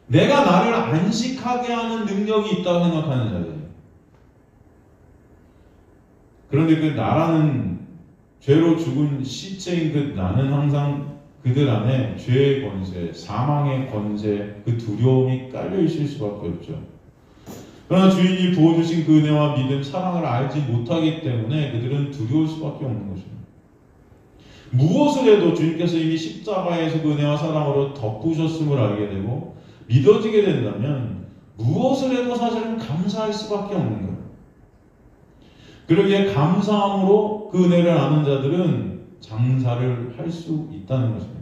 Speaker 1: 내가 나를 안식하게 하는 능력이 있다고 생각하는 자들. 그런데 그 나라는 죄로 죽은 시체인 그 나는 항상 그들 안에 죄의 권세, 사망의 권세, 그 두려움이 깔려 있을 수밖에 없죠. 그러나 주인이 부어주신 그 은혜와 믿음, 사랑을 알지 못하기 때문에 그들은 두려울 수밖에 없는 것입니다. 무엇을 해도 주님께서 이미 십자가에서 그 은혜와 사랑으로 덮으셨음을 알게 되고 믿어지게 된다면 무엇을 해도 사실은 감사할 수밖에 없는 거예요. 그러기에 감사함으로 그 은혜를 아는 자들은 장사를 할 수 있다는 것입니다.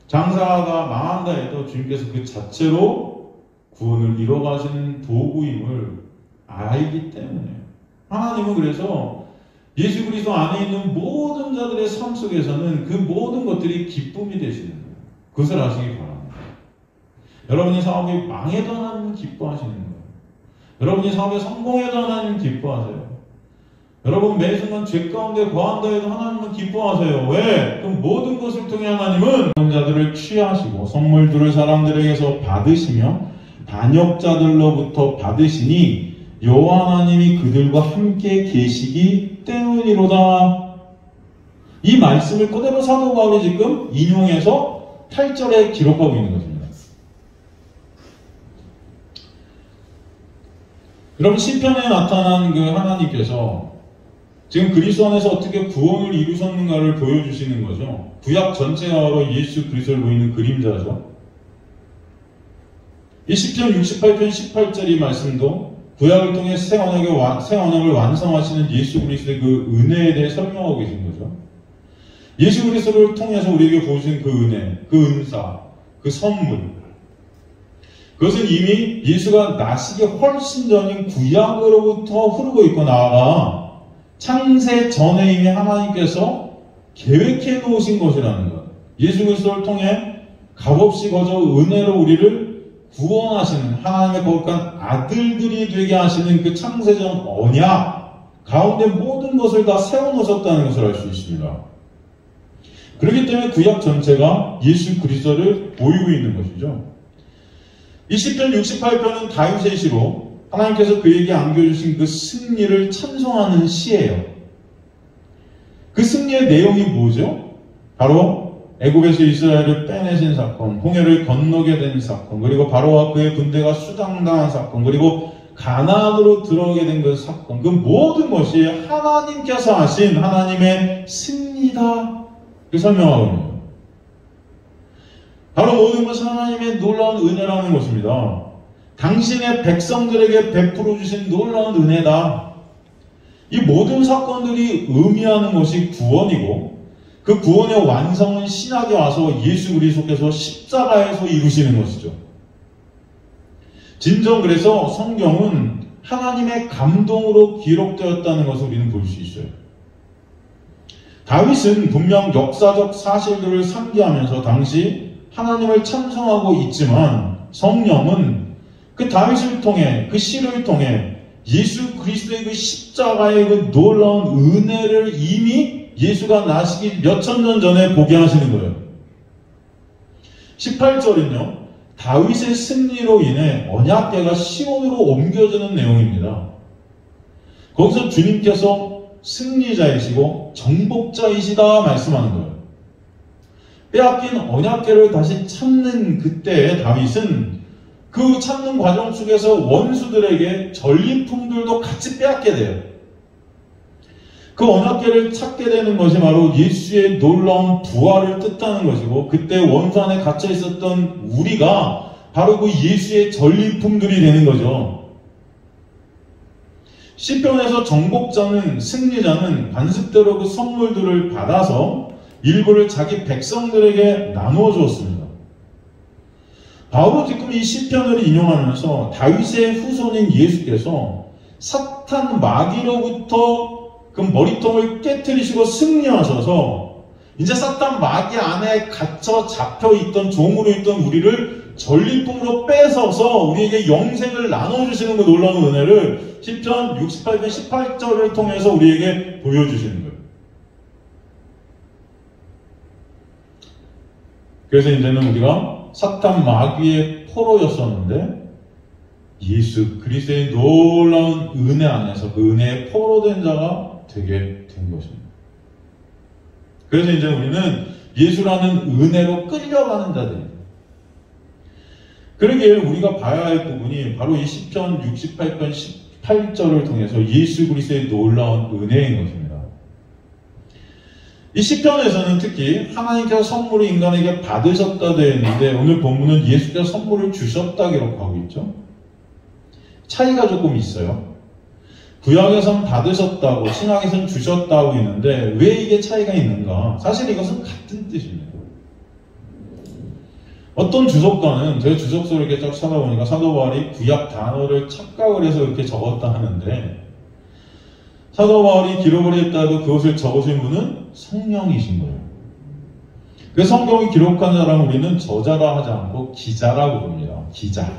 Speaker 1: 장사가 망한다 해도 주님께서 그 자체로 구원을 이뤄가시는 도구임을 알기 때문에 하나님은 그래서 예수 그리스도 안에 있는 모든 자들의 삶 속에서는 그 모든 것들이 기쁨이 되시는 거예요. 그것을 아시기 바랍니다. 여러분이 사업이 망해도 하나님은 기뻐하시는 거예요. 여러분이 사업에 성공해도 하나님은 기뻐하세요. 여러분 매 순간 죄 가운데 거한다 해도 하나님은 기뻐하세요. 왜? 그 모든 것을 통해 하나님은 자들을 취하시고 선물들을 사람들에게서 받으시며 반역자들로부터 받으시니 여호와 하나님이 그들과 함께 계시기 때문이로다. 이 말씀을 그대로 사도 바울이 지금 인용해서 8절에 기록하고 있는 것입니다. 여러분 시편에 나타난 그 하나님께서 지금 그리스도 안에서 어떻게 구원을 이루셨는가를 보여주시는 거죠. 구약 전체가 바로 예수 그리스도를 보이는 그림자죠. 이 시편 68편 18절 이 말씀도 구약을 통해 새 언약을 완성하시는 예수 그리스도의 그 은혜에 대해 설명하고 계신 거죠. 예수 그리스도를 통해서 우리에게 보여주신 그 은혜, 그 은사, 그 선물, 그것은 이미 예수가 나시기 훨씬 전인 구약으로부터 흐르고 있고 나아가 창세 전에 이미 하나님께서 계획해 놓으신 것이라는 것. 예수 그리스도를 통해 값없이 거저 은혜로 우리를 구원하시는 하나님의 거룩한 아들들이 되게 하시는 그 창세전 언약 가운데 모든 것을 다 세워놓으셨다는 것을 알 수 있습니다. 그렇기 때문에 구약 전체가 예수 그리스도를 보이고 있는 것이죠. 이 시편 68편은 다윗의 시로 하나님께서 그에게 안겨주신 그 승리를 찬송하는 시예요. 그 승리의 내용이 뭐죠? 바로 애굽에서 이스라엘을 빼내신 사건, 홍해를 건너게 된 사건, 그리고 바로와 그의 군대가 수장당한 사건, 그리고 가나안으로 들어오게 된 그 사건, 그 모든 것이 하나님께서 하신 하나님의 승리다. 그 설명하고 있는 거예요. 바로 모든 것은 하나님의 놀라운 은혜라는 것입니다. 당신의 백성들에게 베풀어 주신 놀라운 은혜다. 이 모든 사건들이 의미하는 것이 구원이고, 그 구원의 완성은 신약에 와서 예수 그리스도께서 십자가에서 이루시는 것이죠. 진정 그래서 성경은 하나님의 감동으로 기록되었다는 것을 우리는 볼 수 있어요. 다윗은 분명 역사적 사실들을 상기하면서 당시 하나님을 찬송하고 있지만, 성령은 그 다윗을 통해, 그 시를 통해 예수 그리스도의 그 십자가의 그 놀라운 은혜를 이미 예수가 나시기 몇천 년 전에 보게 하시는 거예요. 18절은요, 다윗의 승리로 인해 언약궤가 시온으로 옮겨지는 내용입니다. 거기서 주님께서 승리자이시고 정복자이시다 말씀하는 거예요. 빼앗긴 언약궤를 다시 찾는 그때의 다윗은 그 찾는 과정 속에서 원수들에게 전리품들도 같이 빼앗게 돼요. 그 언약궤를 찾게 되는 것이 바로 예수의 놀라운 부활을 뜻하는 것이고, 그때 원수 안에 갇혀 있었던 우리가 바로 그 예수의 전리품들이 되는 거죠. 시편에서 정복자는, 승리자는 관습대로 그 선물들을 받아서 일부를 자기 백성들에게 나누어 주었습니다. 바울은 지금 이 시편을 인용하면서 다윗의 후손인 예수께서 사탄 마귀로부터 그 머리통을 깨트리시고 승리하셔서 이제 사탄 마귀 안에 갇혀 잡혀있던, 종으로 있던 우리를 전리품으로 뺏어서 우리에게 영생을 나눠주시는 그 놀라운 은혜를 시편 68편 18절을 통해서 우리에게 보여주시는 거예요. 그래서 이제는 우리가 사탄 마귀의 포로였었는데 예수 그리스도의 놀라운 은혜 안에서 그 은혜에 포로된 자가 되게 된 것입니다. 그래서 이제 우리는 예수라는 은혜로 끌려가는 자들입니다. 그러기에 우리가 봐야 할 부분이 바로 이 시편 68편 18절을 통해서 예수 그리스도의 놀라운 은혜인 것입니다. 이 시편에서는 특히 하나님께서 선물을 인간에게 받으셨다 되어 있는데, 오늘 본문은 예수께서 선물을 주셨다 기록하고 있죠. 차이가 조금 있어요. 구약에서는 받으셨다고, 신약에서는 주셨다고 있는데 왜 이게 차이가 있는가? 사실 이것은 같은 뜻입니다. 어떤 주석가는, 제가 주석서를 이렇게 쫙 찾아보니까 사도 바울이 구약 단어를 착각을 해서 이렇게 적었다 하는데, 사도 바울이 기록을 했다도 그것을 적으신 분은 성령이신 거예요. 그 성경이 기록한 사람 우리는 저자라 하지 않고 기자라고 부릅니다. 기자.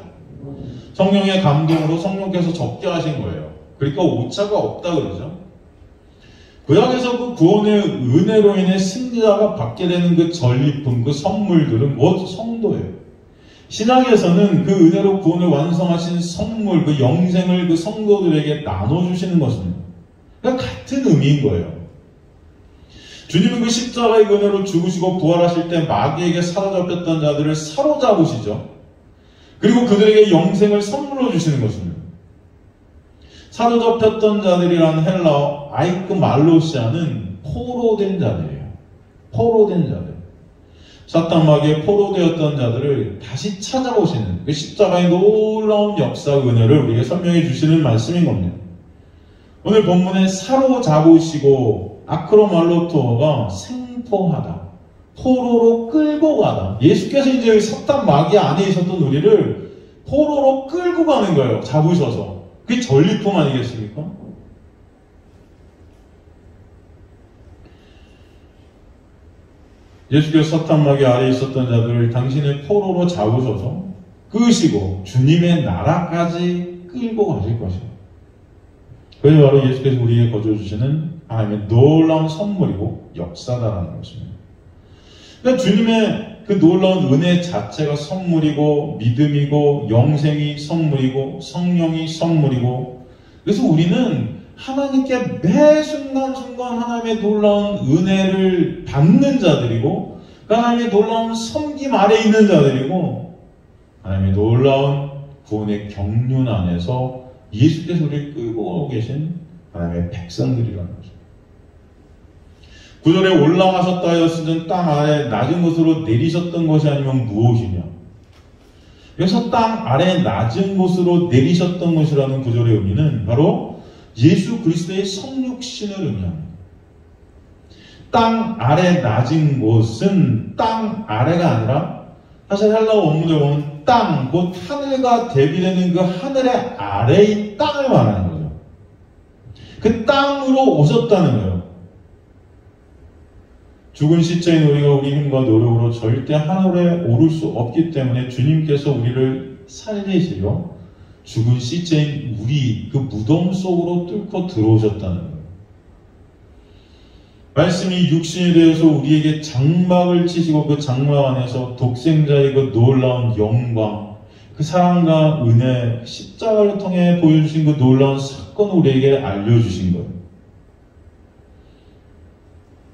Speaker 1: 성령의 감동으로 성령께서 적게 하신 거예요. 그러니까 오차가 없다 그러죠. 구약에서 그 구원의 은혜로 인해 승리자가 받게 되는 그 전리품, 그 선물들은 모두 성도예요. 신약에서는 그 은혜로 구원을 완성하신 선물, 그 영생을 그 성도들에게 나눠주시는 것입니다. 그러니까 같은 의미인 거예요. 주님은 그 십자가의 은혜로 죽으시고 부활하실 때 마귀에게 사로잡혔던 자들을 사로잡으시죠. 그리고 그들에게 영생을 선물로 주시는 것입니다. 사로잡혔던 자들이라는 헬라어 아이크말로시아는 포로된 자들이에요. 포로된 자들. 사탄 마귀에 포로되었던 자들을 다시 찾아오시는 그 십자가의 놀라운 역사 은혜를 우리에게 설명해 주시는 말씀인 겁니다. 오늘 본문에 사로잡으시고 아크로말로토어가 생포하다, 포로로 끌고 가다. 예수께서 이제 사탄 마귀 안에 있었던 우리를 포로로 끌고 가는 거예요. 잡으셔서. 그게 전리품 아니겠습니까? 예수께서 사탄 마귀 아래에 있었던 자들을 당신의 포로로 잡으셔서 끄시고 주님의 나라까지 끌고 가실 것입니다. 그게 바로 예수께서 우리에게 거저주시는 하나님의 놀라운 선물이고 역사다라는 것입니다. 그러니까 주님의 그 그 놀라운 은혜 자체가 선물이고 믿음이고 영생이 선물이고 성령이 선물이고, 그래서 우리는 하나님께 매 순간순간 하나님의 놀라운 은혜를 받는 자들이고 하나님의 놀라운 섬김 아래 있는 자들이고 하나님의 놀라운 구원의 경륜 안에서 예수께서 우리를 끌고 가고 계신 하나님의 백성들이라는 거죠. 9절에 올라가셨다 하였으면 땅 아래 낮은 곳으로 내리셨던 것이 아니면 무엇이냐. 여기서 땅 아래 낮은 곳으로 내리셨던 것이라는 9절의 의미는 바로 예수 그리스도의 성육신을 의미합니다. 땅 아래 낮은 곳은 땅 아래가 아니라 사실 헬라어 원문에 보면 땅, 곧 하늘과 대비되는 그 하늘의 아래의 땅을 말하는 거죠. 그 땅으로 오셨다는 거예요. 죽은 시체인 우리가 우리 힘과 노력으로 절대 하늘에 오를 수 없기 때문에 주님께서 우리를 살리시려 죽은 시체인 우리 그 무덤 속으로 뚫고 들어오셨다는 거예요. 말씀이 육신에 대해서 우리에게 장막을 치시고 그 장막 안에서 독생자의 그 놀라운 영광, 그 사랑과 은혜, 십자가를 통해 보여주신 그 놀라운 사건을 우리에게 알려주신 거예요.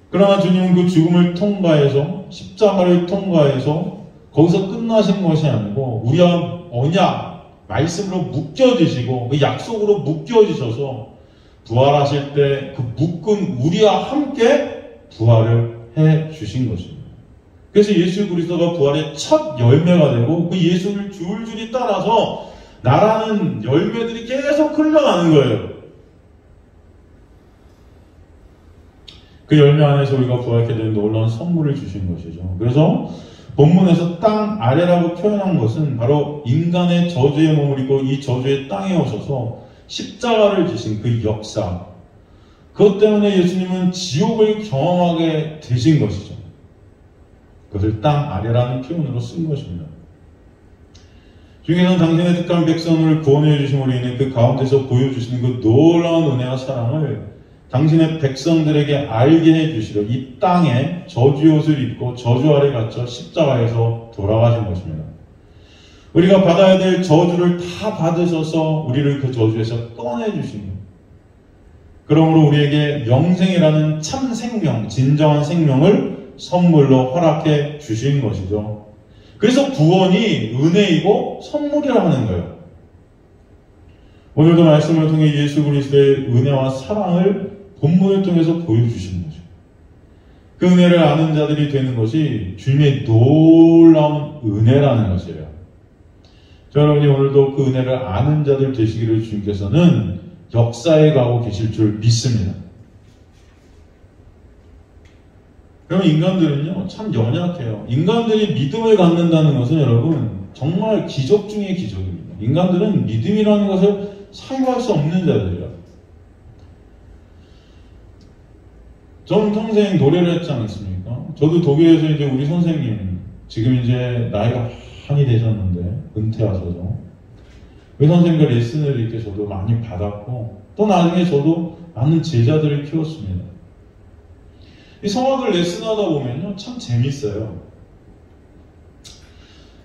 Speaker 1: 그러나 주님은 그 죽음을 통과해서 십자가를 통과해서 거기서 끝나신 것이 아니고 우리와 언약, 말씀으로 묶여지시고 그 약속으로 묶여지셔서 부활하실 때 그 묶은 우리와 함께 부활을 해 주신 것입니다. 그래서 예수 그리스도가 부활의 첫 열매가 되고 그 예수를 줄줄이 따라서 나라는 열매들이 계속 흘러가는 거예요. 그 열매 안에서 우리가 부활하게 된 놀라운 선물을 주신 것이죠. 그래서 본문에서 땅 아래라고 표현한 것은 바로 인간의 저주에 머무르고 이 저주의 땅에 오셔서 십자가를 지신 그 역사, 그것 때문에 예수님은 지옥을 경험하게 되신 것이죠. 그것을 땅 아래라는 표현으로 쓴 것입니다. 주님께서는 당신의 택한 백성을 구원해 주심으로 인해 그 가운데서 보여주시는 그 놀라운 은혜와 사랑을 당신의 백성들에게 알게 해주시려 이 땅에 저주의 옷을 입고 저주 아래 갇혀 십자가에서 돌아가신 것입니다. 우리가 받아야 될 저주를 다 받으셔서 우리를 그 저주에서 꺼내주신 것. 그러므로 우리에게 영생이라는 참 생명, 진정한 생명을 선물로 허락해 주신 것이죠. 그래서 구원이 은혜이고 선물이라는 거예요. 오늘도 말씀을 통해 예수 그리스도의 은혜와 사랑을 본문을 통해서 보여주신 거죠. 그 은혜를 아는 자들이 되는 것이 주님의 놀라운 은혜라는 것이에요. 여러분이 오늘도 그 은혜를 아는 자들 되시기를 주님께서는 역사에 가고 계실 줄 믿습니다. 그러면 인간들은요, 참 연약해요. 인간들이 믿음을 갖는다는 것은 여러분, 정말 기적 중의 기적입니다. 인간들은 믿음이라는 것을 사유할 수 없는 자들이에요. 저는 평생 노래를 했지 않습니까? 저도 독일에서 이제 우리 선생님, 지금 이제 나이가 많이 되셨는데, 은퇴하셔서. 그 선생님과 레슨을 이렇게 저도 많이 받았고, 또 나중에 저도 많은 제자들을 키웠습니다. 이 성악을 레슨하다 보면요, 참 재밌어요.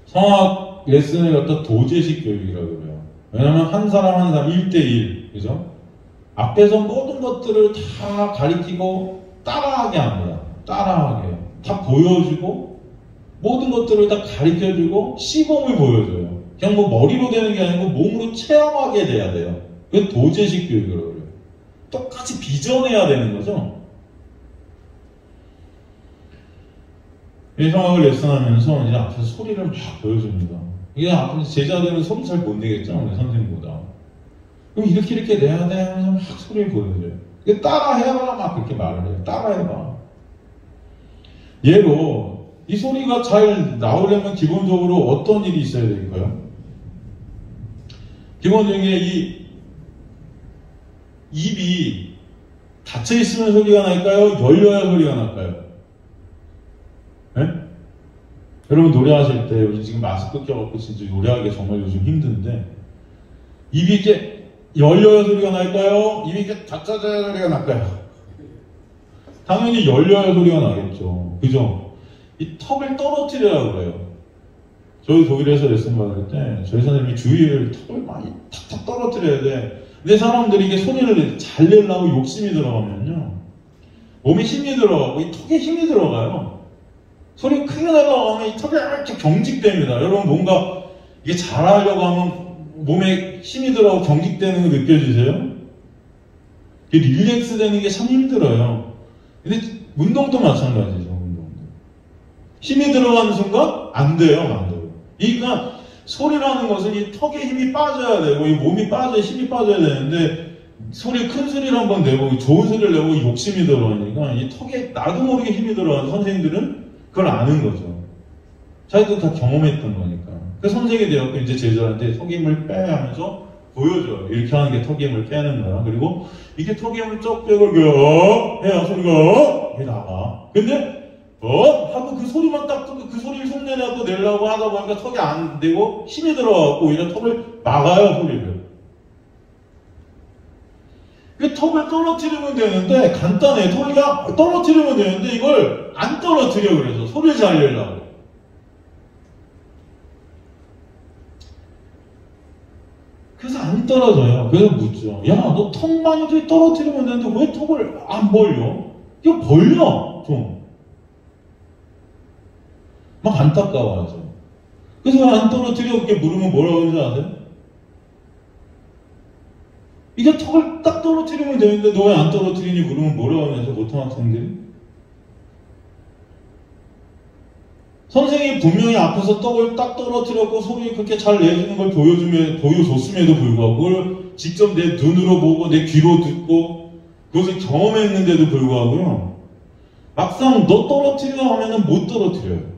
Speaker 1: 성악 레슨을 갖다 도제식 교육이라고 그래요. 왜냐면 한 사람 1대1, 그죠? 앞에서 모든 것들을 다 가리키고 따라하게 합니다. 따라하게. 다 보여주고, 모든 것들을 다 가리켜주고, 시범을 보여줘요. 그냥 뭐 머리로 되는 게 아니고 몸으로 체험하게 돼야 돼요. 그게 도제식 교육이라고 그래요. 똑같이 빚어내야 되는 거죠. 이 성악을 레슨하면서 이제 앞에서 소리를 막 보여줍니다. 이게 앞에서 제자들은 소리 잘 못 내겠죠, 우리 선생님보다. 그럼 이렇게 내야 돼 하면서 막 소리를 보여줘요. 따라해봐, 막 그렇게 말을 해요. 따라해봐. 예로, 이 소리가 잘 나오려면 기본적으로 어떤 일이 있어야 될까요? 기본적인 게 이 입이 닫혀있으면 소리가 날까요? 열려야 소리가 날까요? 네? 여러분 노래하실 때 우리 지금 마스크 껴갖고 진짜 노래하기가 정말 요즘 힘든데 입이 이렇게 열려야 소리가 날까요? 입이 이렇게 닫혀져야 소리가 날까요? 당연히 열려야 소리가 나겠죠. 그죠? 이 턱을 떨어뜨리라고 그래요. 저희 독일에서 레슨 받을 때 저희 선생님이 주의를 턱을 많이 탁탁 떨어뜨려야 돼. 근데 사람들이 이게 소리를 잘 내려고 욕심이 들어가면요, 몸에 힘이 들어가고 이 턱에 힘이 들어가요. 소리 크게 내려고 하면 이 턱이 이렇게 경직됩니다. 여러분 뭔가 이게 잘하려고 하면 몸에 힘이 들어가고 경직되는 거 느껴지세요? 릴렉스 되는 게 참 힘들어요. 근데 운동도 마찬가지죠. 운동도 힘이 들어가는 순간 안 돼요. 안 돼요. 그러니까 소리라는 것은 이 턱에 힘이 빠져야 되고 이 몸이 빠져야 힘이 빠져야 되는데, 큰 소리를 한번 내고 좋은 소리를 내고 욕심이 들어가니까 이 턱에 나도 모르게 힘이 들어가는 선생님들은 그걸 아는 거죠. 자기도 다 경험했던 거니까. 그래서 선생이 되었고 이제 제자한테 턱 힘을 빼 하면서 보여줘요. 이렇게 하는 게 턱 힘을 빼는 거야. 그리고 이게 턱 힘을 쭉 빼고 해야 소리가 이게 나가. 근데 하고 그 소리만 딱 듣고 그 소리를 흉내내고 내려고 하다 보니까 턱이 안 되고 힘이 들어가고 오히려 턱을 막아요, 소리를. 그 턱을 떨어뜨리면 되는데, 간단해. 턱이가 떨어뜨리면 되는데 이걸 안 떨어뜨려. 그래서 소리를 잘 내려고. 그래서 안 떨어져요. 그래서 묻죠. 야, 너 턱만 떨어뜨리면 되는데 왜 턱을 안 벌려? 이거 벌려 좀. 막 안타까워하죠. 그래서 왜 안 떨어뜨려? 그렇게 물으면 뭐라고 그러지 아세요? 이게 턱을 딱 떨어뜨리면 되는데 너 왜 안 떨어뜨리니 물으면 뭐라고 하면서 보통 학생들이? 선생님이 분명히 앞에서 떡을 딱 떨어뜨렸고 소리 그렇게 잘 내주는 걸 보여줬음에도 불구하고 그걸 직접 내 눈으로 보고 내 귀로 듣고 그것을 경험했는데도 불구하고요, 막상 너 떨어뜨려 하면은 못 떨어뜨려요.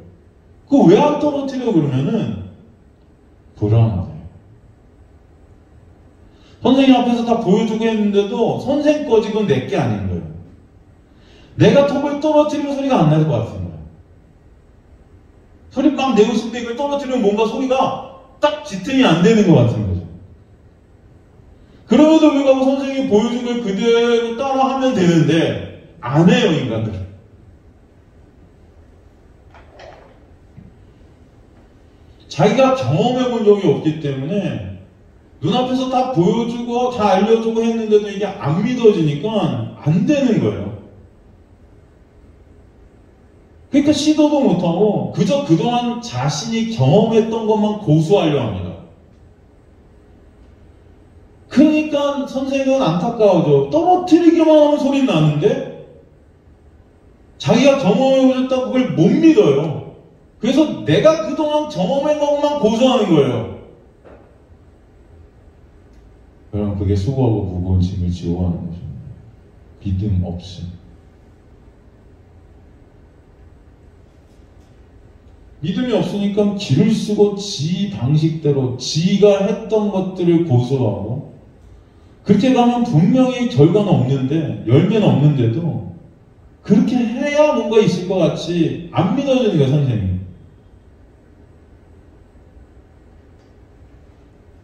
Speaker 1: 그거 왜 안 떨어뜨려 그러면은 불안하대요. 선생님 앞에서 다 보여주고 했는데도 선생님 거지 그건 내 게 아닌 거예요. 내가 턱을 떨어뜨리면 소리가 안 날 것 같은 거예요. 소리 막 내고 싶은데 이걸 떨어뜨리면 뭔가 소리가 딱 지탱이 안 되는 것 같은 거죠. 그럼에도 불구하고 선생님이 보여준 걸 그대로 따라하면 되는데 안 해요, 인간들은. 자기가 경험해 본 적이 없기 때문에 눈앞에서 다 보여주고 다 알려주고 했는데도 이게 안 믿어지니까 안 되는 거예요. 그러니까 시도도 못하고 그저 그동안 자신이 경험했던 것만 고수하려 합니다. 그러니까 선생님은 안타까워져. 떨어뜨리기만 하면 소리 나는데 자기가 경험해보셨다고 그걸 못 믿어요. 그래서 내가 그동안 경험한 것만 고수하는 거예요. 여러분, 그게 수고하고 무거운 짐을 지고 가는 거죠. 믿음 없이. 믿음이 없으니까 길을 쓰고 지 방식대로 지가 했던 것들을 고수하고, 그렇게 가면 분명히 결과는 없는데, 열매는 없는데도 그렇게 해야 뭔가 있을 것 같이 안 믿어지는 거예요, 선생님이.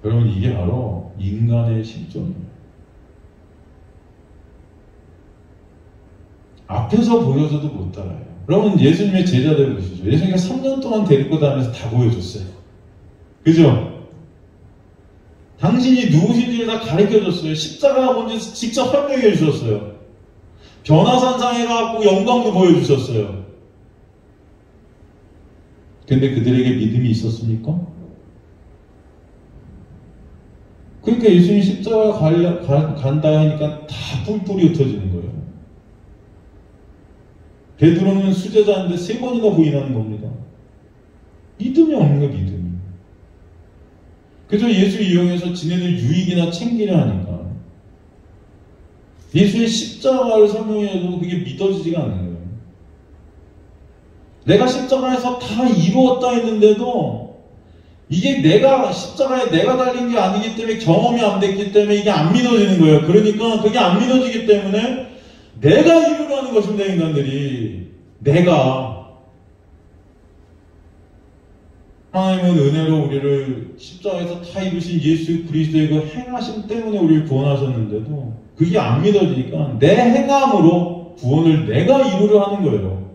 Speaker 1: 여러분, 이게 바로 인간의 실존이에요. 앞에서 보여줘도 못 따라요. 여러분, 예수님의 제자들 보시죠. 예수님이 3년 동안 데리고 다니면서 다 보여줬어요. 그죠? 당신이 누구신지를 다 가르쳐줬어요. 십자가가 뭔지 직접 설명해 주셨어요. 변화산상에 가고 영광도 보여주셨어요. 근데 그들에게 믿음이 있었습니까? 그러니까 예수님이 십자가 간다 하니까 다 뿔뿔이 흩어지는 거예요. 베드로는 수제자인데 3번이나 부인하는 겁니다. 믿음이 없는 거예요, 믿음이. 그저 예수 이용해서 지네들 유익이나 챙기려 하니까. 예수의 십자가를 설명해도 그게 믿어지지가 않는 거예요. 내가 십자가에서 다 이루었다 했는데도 이게 내가 십자가에 내가 달린 게 아니기 때문에, 경험이 안 됐기 때문에 이게 안 믿어지는 거예요. 그러니까 그게 안 믿어지기 때문에 내가 이루려는 것입니다, 인간들이. 내가. 하나님은 은혜로 우리를 십자가에서 다 이루신 예수 그리스도의 그 행하심 때문에 우리를 구원하셨는데도 그게 안 믿어지니까 내 행함으로 구원을 내가 이루려 하는 거예요.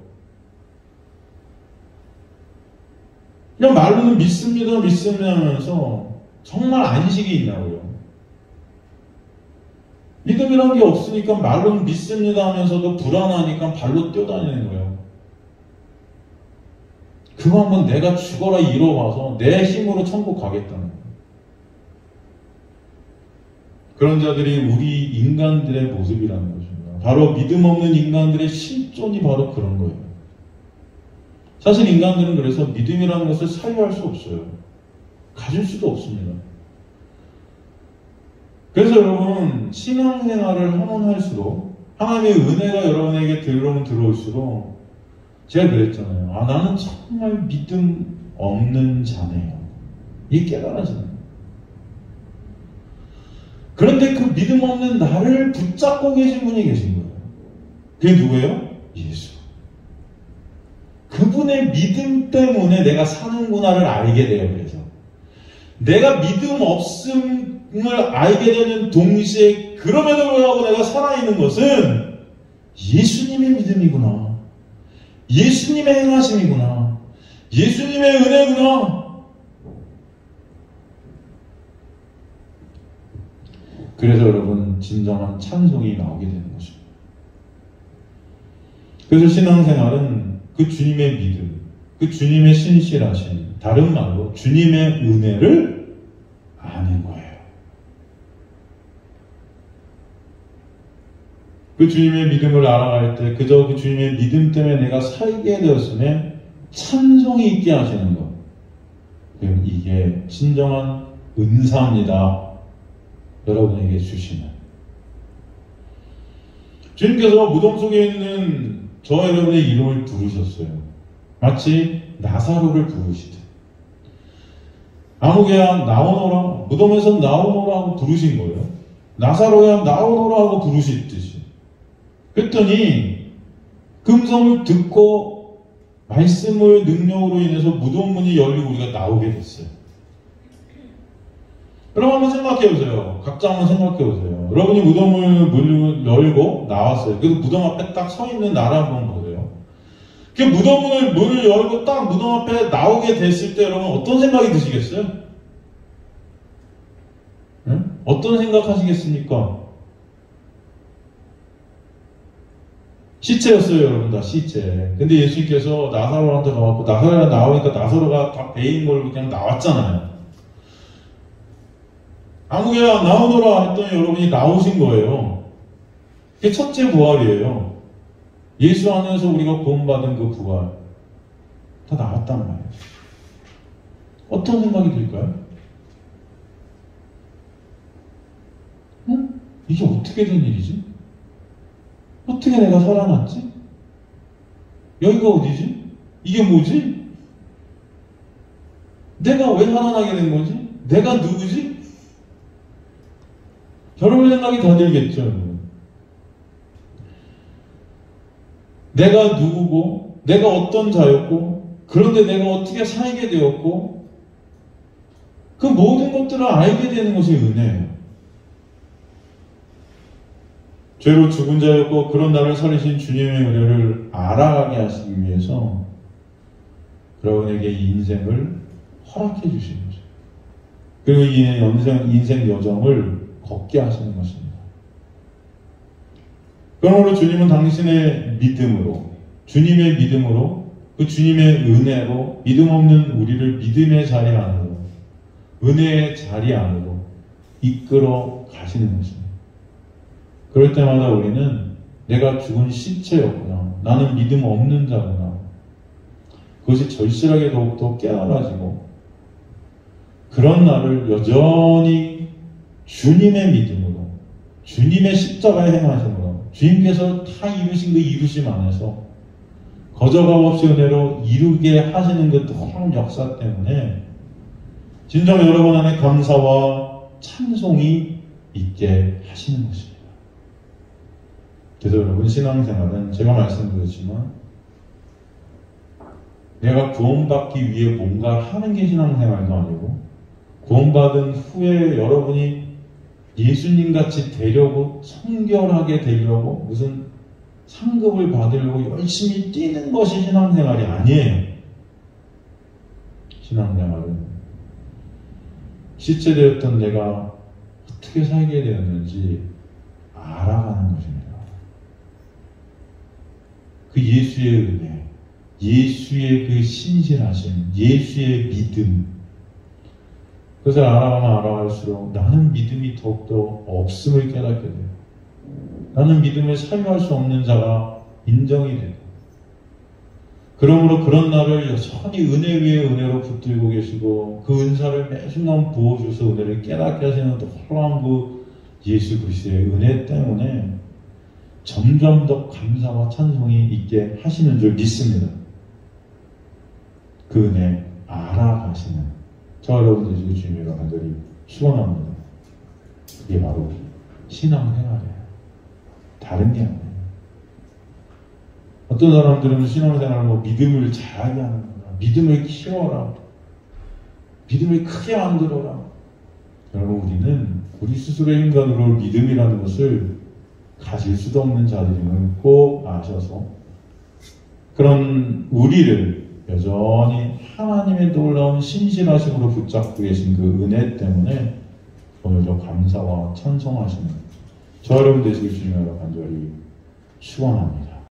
Speaker 1: 그냥 말로는 믿습니다, 믿습니다 하면서 정말 안식이 있나고요? 믿음이라는 게 없으니까 말로는 믿습니다 하면서도 불안하니까 발로 뛰어다니는 거예요. 그거 한번 내가 죽어라 잃어봐서 내 힘으로 천국 가겠다는 거예요. 그런 자들이 우리 인간들의 모습이라는 것입니다. 바로 믿음 없는 인간들의 실존이 바로 그런 거예요. 사실 인간들은 그래서 믿음이라는 것을 사유할 수 없어요. 가질 수도 없습니다. 그래서 여러분, 신앙생활을 하면 할수록 하나님의 은혜가 여러분에게 들어올수록 제가 그랬잖아요. 나는 정말 믿음 없는 자네요. 이게 깨달아지는 거예요. 그런데 그 믿음 없는 나를 붙잡고 계신 분이 계신 거예요. 그게 누구예요? 예수. 그분의 믿음 때문에 내가 사는구나를 알게 돼요. 그래서 내가 믿음 없음을 알게 되는 동시에 그럼에도 불구하고 내가 살아있는 것은 예수님의 믿음이구나. 예수님의 행하심이구나. 예수님의 은혜구나. 그래서 여러분 진정한 찬송이 나오게 되는 것입니다. 그래서 신앙생활은 그 주님의 믿음, 그 주님의 신실하심, 다른 말로 주님의 은혜를 아는 거예요. 그 주님의 믿음을 알아갈 때 그저 그 주님의 믿음 때문에 내가 살게 되었음에 찬송이 있게 하시는 것. 그럼 이게 진정한 은사입니다. 여러분에게 주시는. 주님께서 무덤 속에 있는 저 여러분의 이름을 부르셨어요. 마치 나사로를 부르시듯. 아무개야 나오너라, 무덤에서 나오너라 하고 부르신 거예요. 나사로야 나오너라 하고 부르시듯이. 그랬더니 금성을 듣고 말씀의 능력으로 인해서 무덤 문이 열리고 우리가 나오게 됐어요. 여러분 한번 생각해보세요. 각자 한번 생각해보세요. 여러분이 무덤을 문을 열고 나왔어요. 그래서 무덤 앞에 딱 서 있는 나를 한번 보세요. 그 무덤 문을 열고 딱 무덤 앞에 나오게 됐을 때 여러분 어떤 생각이 드시겠어요? 응? 어떤 생각 하시겠습니까? 시체였어요, 여러분. 다 시체. 근데 예수님께서 나사로한테 가갖고 나사로가 나오니까 나사로가 다 베인 걸로 그냥 나왔잖아요. 아무개야 나오너라 했더니 여러분이 나오신 거예요. 그게 첫째 부활이에요. 예수 안에서 우리가 구원받은 그 부활 다 나왔단 말이에요. 어떤 생각이 들까요? 응? 이게 어떻게 된 일이지? 어떻게 내가 살아났지? 여기가 어디지? 이게 뭐지? 내가 왜 살아나게 된 거지? 내가 누구지? 여러분 생각이 다 들겠죠. 내가 누구고, 내가 어떤 자였고, 그런데 내가 어떻게 살게 되었고, 그 모든 것들을 알게 되는 것이 은혜예요. 죄로 죽은 자였고 그런 나를 살리신 주님의 은혜를 알아가게 하시기 위해서 여러분에게 이 인생을 허락해 주시는 거죠. 그리고 이 인생 여정을 걷게 하시는 것입니다. 그러므로 주님은 당신의 믿음으로, 주님의 믿음으로, 그 주님의 은혜로 믿음 없는 우리를 믿음의 자리 안으로, 은혜의 자리 안으로 이끌어 가시는 것입니다. 그럴 때마다 우리는 내가 죽은 시체였구나. 나는 믿음 없는 자구나. 그것이 절실하게 더욱더 깨달아지고 그런 나를 여전히 주님의 믿음으로, 주님의 십자가의 행하심으로, 주님께서 다 이루신 그 이루심 안에서 거저감 없이 은혜로 이루게 하시는 그 놀라운 역사 때문에 진정 여러분 안에 감사와 찬송이 있게 하시는 것입니다. 그래서 여러분 신앙생활은 제가 말씀드렸지만 내가 구원받기 위해 뭔가 하는 게 신앙생활도 아니고 구원받은 후에 여러분이 예수님같이 되려고 성결하게 되려고 무슨 상급을 받으려고 열심히 뛰는 것이 신앙생활이 아니에요. 신앙생활은 지체되었던 내가 어떻게 살게 되었는지 알아가는 것입니다. 그 예수의 은혜, 예수의 그 신실하심, 예수의 믿음, 그것을 알아가면 알아갈수록 나는 믿음이 더욱더 없음을 깨닫게 돼요. 나는 믿음을 사유할 수 없는 자가 인정이 돼요. 그러므로 그런 나를 여전히 은혜 위에 은혜로 붙들고 계시고 그 은사를 매 순간 부어주셔서 은혜를 깨닫게 하시는 놀라운 그 예수 그리스도의 은혜 때문에 점점 더 감사와 찬송이 있게 하시는 줄 믿습니다. 그 은혜 알아가시는 저와 여러분 되시길 주님으로 간절히 축원합니다. 그게 바로 신앙생활이에요. 다른 게 아니에요. 어떤 사람들은 신앙생활을 믿음을 잘하게 하는 거라, 믿음을 키워라, 믿음을 크게 만들어라. 여러분, 우리는 우리 스스로의 인간으로 믿음이라는 것을 가질 수도 없는 자들임을 꼭 아셔서 그런 우리를 여전히 하나님의 놀라운 신실하심으로 붙잡고 계신 그 은혜 때문에 오늘도 감사와 찬송하시는 저 여러분 되시길 주님으로 간절히 축원합니다.